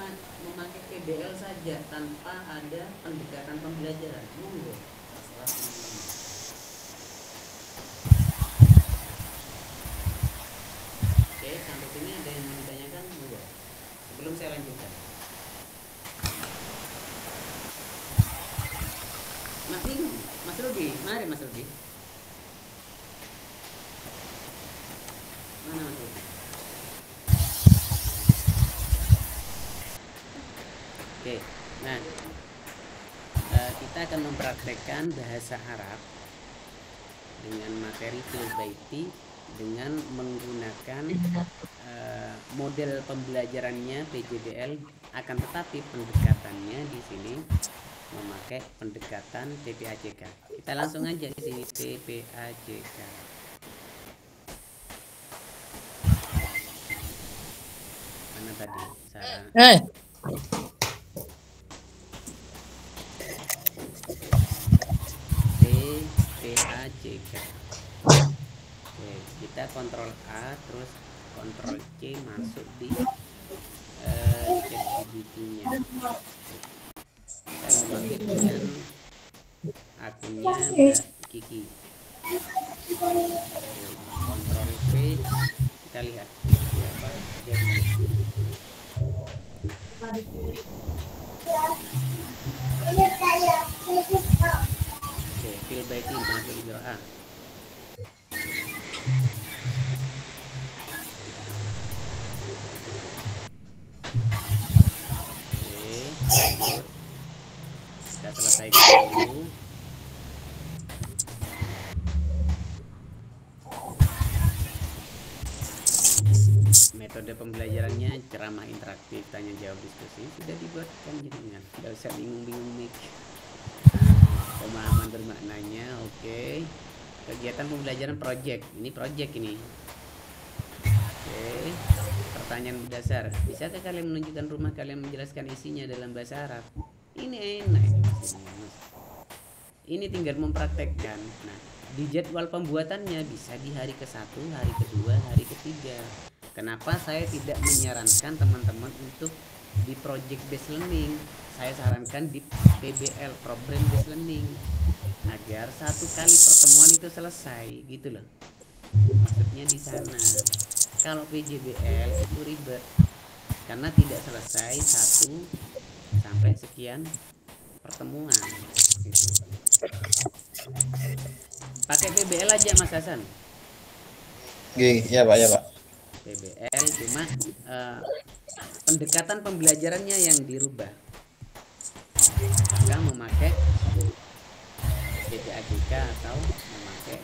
memakai PBL saja tanpa ada pendekatan pembelajaran. Monggo. Oke, sampai sini ada yang mau ditanyakan? Monggo. Sebelum saya lanjutkan. Mas Rudi, mari Mas Rudi. Mana Mas Rudi? Oke, nah kita akan mempraktekkan bahasa Arab dengan materi fil baiti dengan menggunakan model pembelajarannya PJBL, akan tetapi pendekatannya di sini memakai pendekatan PPAJK. Kita langsung aja di sini PPAJK. Mana tadi? PPAJK. Oke, kita kontrol A terus kontrol C masuk di ChatGPT-nya. Saya memakai dengan akunnya Mbak Kiki. Kontrol V, kita lihat siapa jadi. Oke, fil baiti masuk di A. Kita selesaikan dulu. Metode pembelajarannya ceramah interaktif, tanya jawab, diskusi sudah dibuatkan jenengan, tidak usah bingung-bingung nih. Pemahaman bermaknanya, oke. Kegiatan pembelajaran project, ini project ini. Oke. Pertanyaan berdasar, bisakah kalian menunjukkan rumah kalian menjelaskan isinya dalam bahasa Arab? Ini enak. Ini tinggal mempraktekkan. Nah, di jadwal pembuatannya bisa di hari ke-1, hari kedua, hari ketiga. Kenapa saya tidak menyarankan teman-teman untuk di project based learning? Saya sarankan di PBL, program based learning, agar satu kali pertemuan itu selesai, gitu loh. Maksudnya di sana. Kalau PJBL itu ribet karena tidak selesai 1 sampai sekian pertemuan gitu. Pakai PBL aja Mas Hasan. Iya Pak, ya Pak. PBL cuma pendekatan pembelajarannya yang dirubah. Apakah memakai PPAJK atau memakai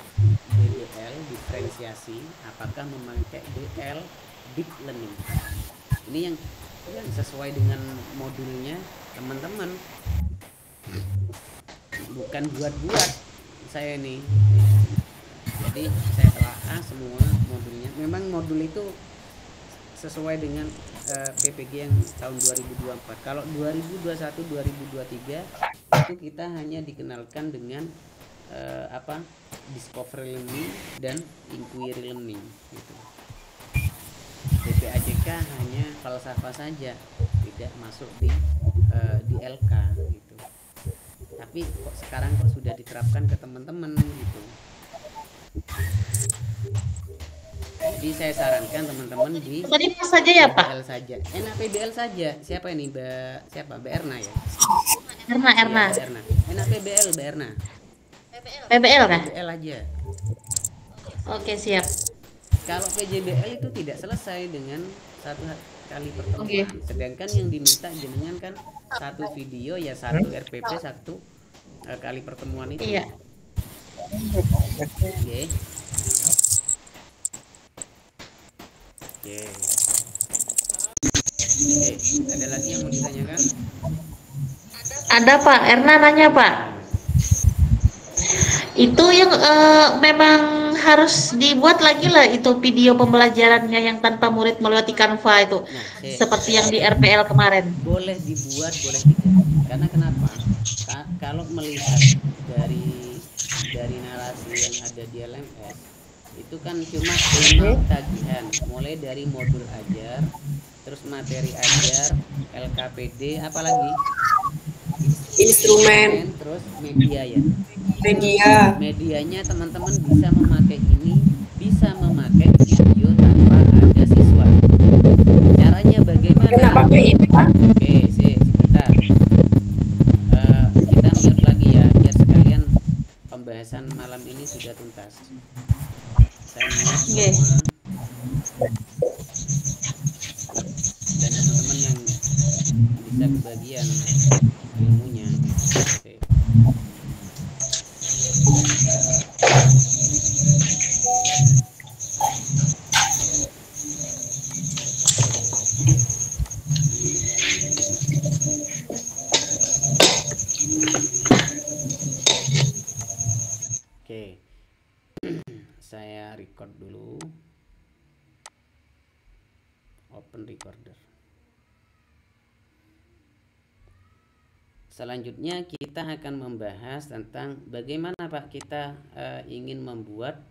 DBL diferensiasi, apakah memakai DL deep learning. Ini yang sesuai dengan modulnya teman-teman, bukan buat-buat saya nih. Jadi saya telah semua modulnya. Memang modul itu sesuai dengan PPG yang tahun 2024. Kalau 2021-2023 itu kita hanya dikenalkan dengan discovery learning dan inquiry learning gitu. PPAJK hanya falsafah saja, tidak masuk di LK gitu. Tapi kok sekarang kok sudah diterapkan ke teman-teman gitu. Jadi saya sarankan teman-teman di Tadi saja ya Pak. PBL saja. Enak PBL saja. Siapa ini siapa? Mbak Erna ya? Erna. Ya, Mbak Erna. Enak PBL Mbak Erna. PBL kan? PBL aja. Oke siap. Kalau PJBL itu tidak selesai dengan satu kali pertemuan. Oke. Sedangkan yang diminta jenengan kan satu video ya, satu RPP, satu kali pertemuan itu. Iya. Oke. Oke. Ada lagi yang mau ditanyakan? Ada Pak, Erna nanya Pak. Itu yang memang harus dibuat lagi lah itu video pembelajarannya yang tanpa murid melewati Canva itu. Nah, Seperti yang di RPL kemarin. boleh dibuat, boleh tidak. Karena kenapa? Kalau melihat dari narasi yang ada di LMS, itu kan cuma 5 tagihan, mulai dari modul ajar, terus materi ajar, LKPD, apalagi Instrumen, terus media ya. media. Medianya teman-teman bisa memakai ini, bisa memakai video tanpa ada siswa. Caranya bagaimana? Kena pakai ini kan? Oke, sebentar. Kita mute lagi ya, biar sekalian pembahasan malam ini sudah tuntas. Saya mute semua. Dan teman-teman yang bisa kebagian ilmunya. Oke. Oke. Saya record dulu. Open recorder. Selanjutnya kita akan membahas tentang bagaimana Pak kita ingin membuat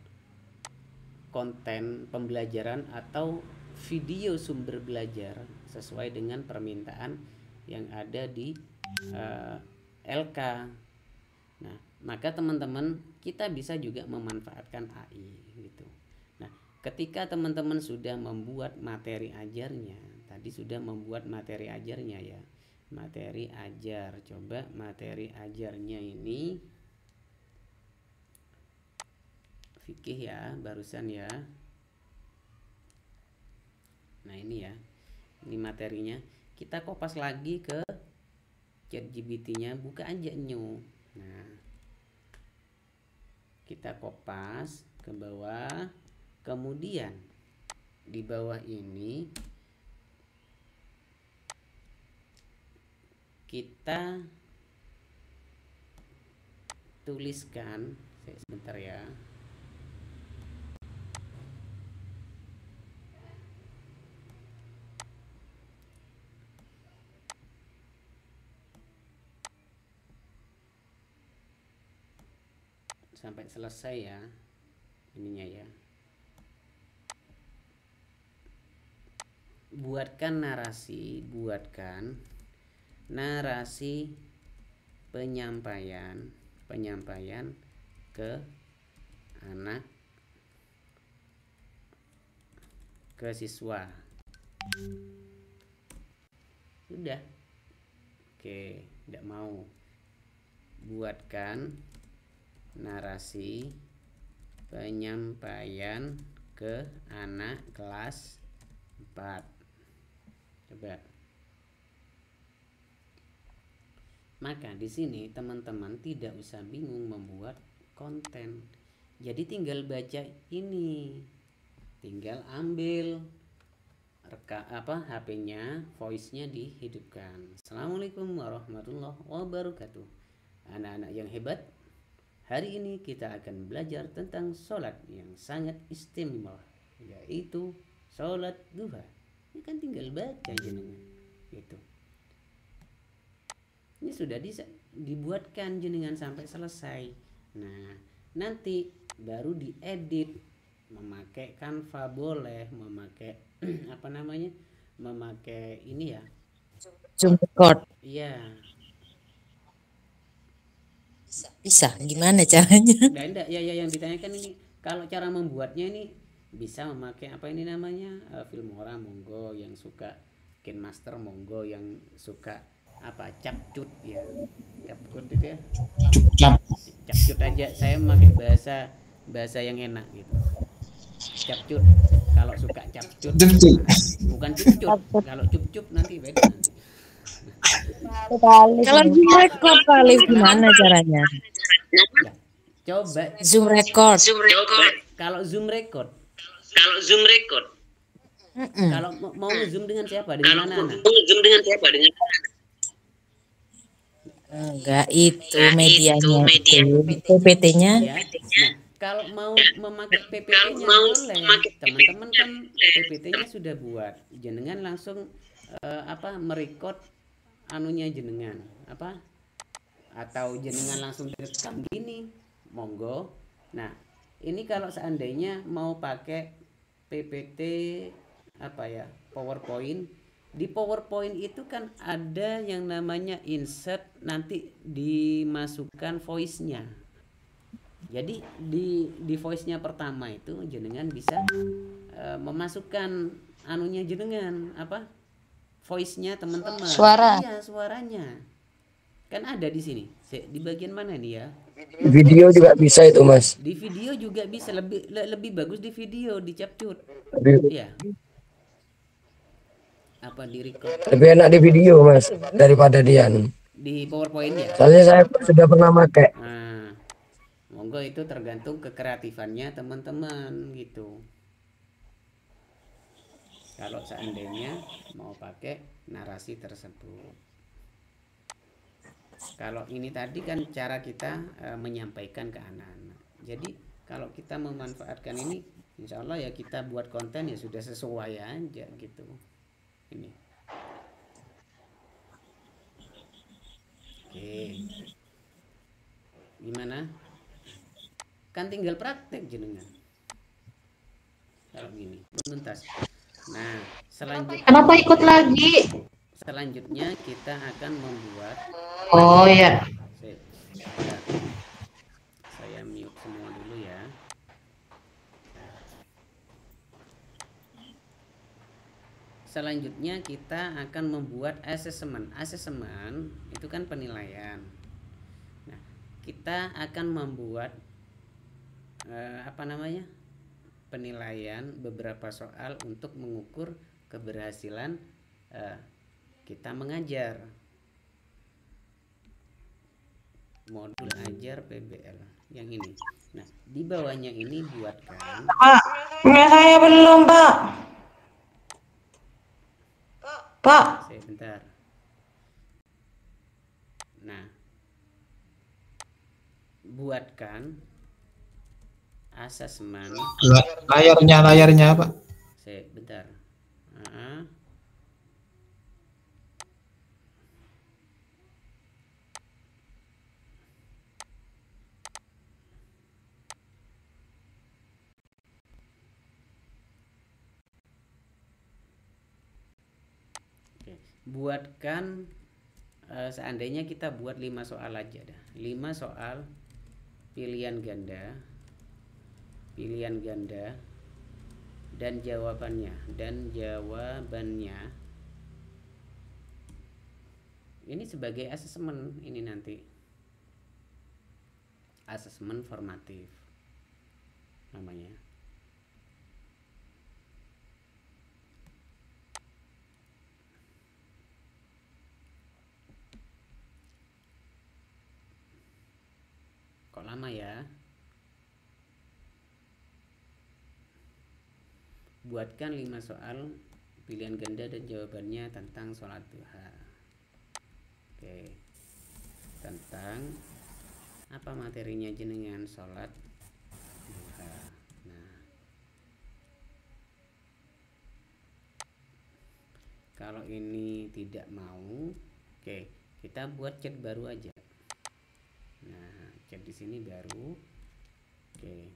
konten pembelajaran atau video sumber belajar sesuai dengan permintaan yang ada di LK. Nah, maka teman-teman kita bisa juga memanfaatkan AI gitu. Nah, ketika teman-teman sudah membuat materi ajarnya, tadi sudah membuat materi ajarnya ya. Materi ajar, coba materi ajarnya ini fikih ya, barusan ya. Nah ini ya, ini materinya. Kita kopas lagi ke ChatGPT-nya, buka aja new. Nah, kita kopas ke bawah, kemudian di bawah ini kita tuliskan, sebentar ya. Sampai selesai ya ininya ya. Buatkan narasi penyampaian ke anak, ke siswa. Sudah. Oke, tidak mau. Buatkan narasi penyampaian ke anak kelas 4. Coba. Maka di sini teman-teman tidak usah bingung membuat konten. Jadi tinggal baca ini. Tinggal ambil HP-nya, voice-nya dihidupkan. Assalamualaikum warahmatullahi wabarakatuh. Anak-anak yang hebat, hari ini kita akan belajar tentang sholat yang sangat istimewa, yaitu sholat duha. Ini kan tinggal baca jenengan gitu. Ini sudah dibuatkan jenengan sampai selesai. Nah, nanti baru diedit, memakai Canva boleh, memakai memakai ini ya, Zoom record. iya. Bisa, gimana caranya? Nah, enggak ya yang ditanyakan ini, kalau cara membuatnya ini bisa memakai Filmora monggo, yang suka KineMaster monggo, yang suka CapCut ya, CapCut itu ya, CapCut aja. Saya memakai bahasa yang enak gitu, CapCut. Kalau suka CapCut, bukan CupCut. Kalau CupCut nanti beda nanti. Kalau Zoom record kali gimana caranya? Ya, coba Zoom record. Kalau Zoom record, Mm-mm. kalau mau zoom dengan siapa, dengan mana? Enggak, itu medianya itu PPT-nya. Ya. Nah, Kalau mau memakai PPT-nya boleh, teman-teman kan PPT-nya sudah buat, jenengan langsung merecord anunya jenengan atau jenengan langsung direkam gini, monggo. Nah, ini kalau seandainya mau pakai PPT PowerPoint, di PowerPoint itu kan ada yang namanya insert, nanti dimasukkan voice-nya. Jadi di voice-nya pertama itu jenengan bisa memasukkan anunya jenengan voice-nya teman-teman. Suara. Iya, suaranya. Kan ada di sini. Di bagian mana nih ya? Video juga bisa itu, Mas. Di video juga bisa, lebih bagus di video, di capture. Iya. Di record. Lebih enak di video, Mas, daripada Di PowerPoint ya. Soalnya saya sudah pernah pakai. Nah, monggo itu tergantung kekreatifannya teman-teman gitu. Kalau seandainya mau pakai narasi tersebut. Kalau ini tadi kan cara kita menyampaikan ke anak-anak. Jadi kalau kita memanfaatkan ini, insya Allah ya kita buat konten ya sudah sesuai aja gitu. Ini. Oke. Gimana? Kan tinggal praktek jenengan. Kalau gini, tuntas. Nah, selanjutnya. Kenapa ikut lagi? Selanjutnya kita akan membuat. Oh ya. Saya mute semua dulu ya. Selanjutnya kita akan membuat asesmen. Asesmen itu kan penilaian. Nah, kita akan membuat penilaian beberapa soal untuk mengukur keberhasilan kita mengajar. Modul ajar PBL yang ini. Nah, di bawahnya ini buatkan. Pak, saya belum, Pak. Pak. Sebentar. Nah, buatkan asesmen. Layarnya Pak. Sebentar. Buatkan seandainya kita buat 5 soal aja dah. 5 soal pilihan ganda dan jawabannya ini sebagai asesmen, ini nanti asesmen formatif namanya. Kok lama ya? Buatkan 5 soal pilihan ganda dan jawabannya tentang sholat duha. Oke. Tentang apa materinya jenengan sholat duha. Nah, kalau ini tidak mau, oke, kita buat chat baru aja. Nah, chat di sini baru. Oke.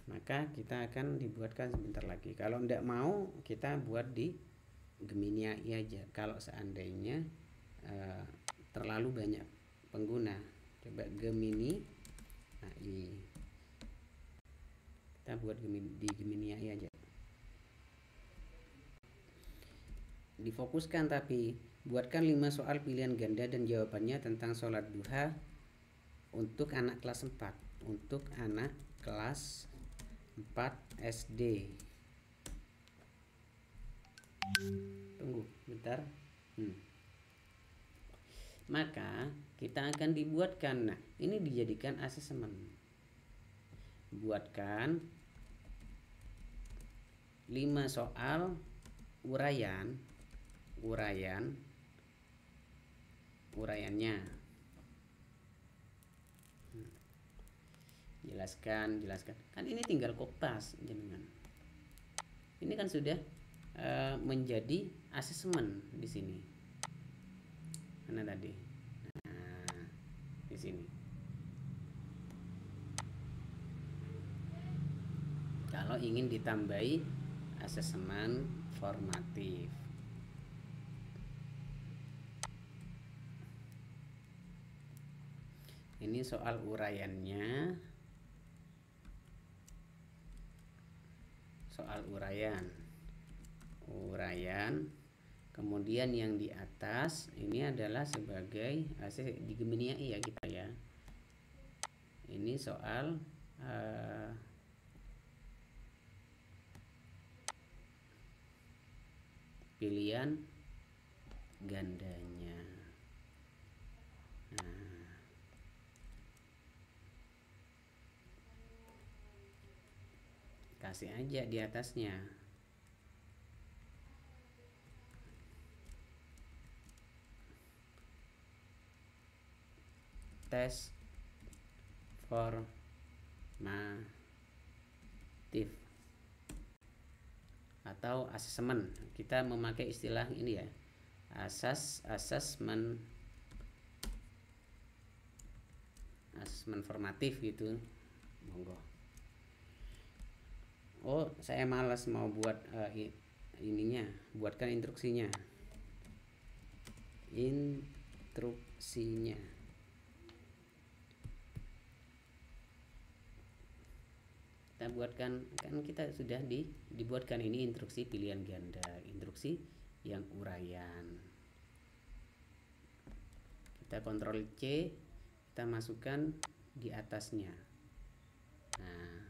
Maka kita akan dibuatkan sebentar lagi. Kalau tidak mau, kita buat di Gemini AI aja. Kalau seandainya terlalu banyak pengguna, coba Gemini AI. Kita buat di Gemini AI aja. Difokuskan tapi buatkan 5 soal pilihan ganda dan jawabannya tentang sholat duha untuk anak kelas 4. Untuk anak kelas 4 SD. Tunggu bentar. Maka kita akan dibuatkan. Nah, ini dijadikan asesmen. Buatkan 5 soal uraiannya. jelaskan. Kan ini tinggal kopas jenengan. Ini kan sudah menjadi asesmen di sini. Mana tadi? Nah, di sini. Kalau ingin ditambahi asesmen formatif. Ini soal uraiannya. Soal uraian. Kemudian yang di atas ini adalah sebagai di Gemini ya kita ya. Ini soal pilihan gandanya. Nah, kasih aja di atasnya. Tes formatif atau asesmen. Kita memakai istilah ini ya, asesmen formatif gitu. Monggo. Oh, saya malas mau buat ininya, buatkan instruksinya. Kita buatkan, kan kita sudah dibuatkan ini instruksi pilihan ganda, instruksi yang uraian. Kita kontrol C, kita masukkan di atasnya. Nah,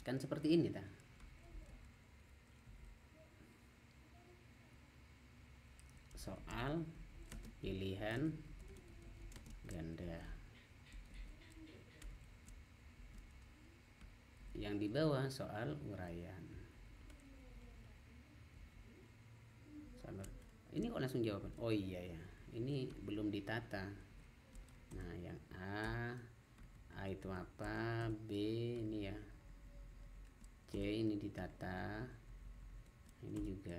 kan seperti ini ta. Soal pilihan ganda. Yang di bawah soal uraian. Ini kok langsung jawaban. Oh iya ya, ini belum ditata. Nah, yang A itu apa, B ini ya, C ini ditata, ini juga.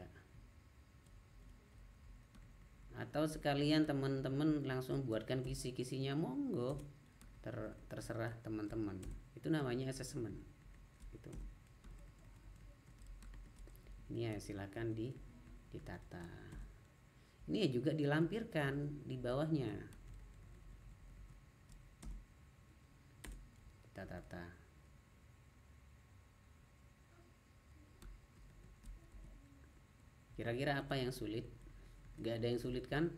Atau sekalian teman-teman langsung buatkan kisi-kisinya, monggo, terserah teman-teman. Itu namanya asesmen. Itu. Ini ya, silakan ditata. Ini ya juga dilampirkan di bawahnya. Kita tata. Kira-kira apa yang sulit? Gak ada yang sulit kan?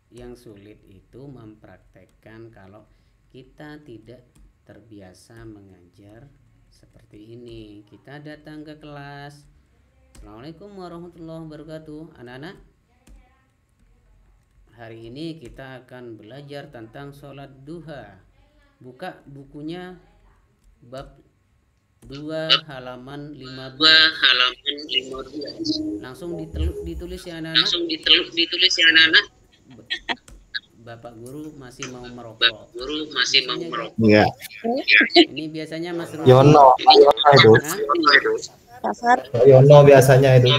Yang sulit itu mempraktekkan kalau kita tidak terbiasa mengajar seperti ini. Kita datang ke kelas. Assalamualaikum warahmatullahi wabarakatuh. Anak-anak, hari ini kita akan belajar tentang sholat duha. Buka bukunya bab 2 halaman 15. Langsung ditulis ya anak-anak. Bapak guru masih mau merokok. Iya. Ini biasanya Mas Yono itu. Kasar. Yono biasanya itu.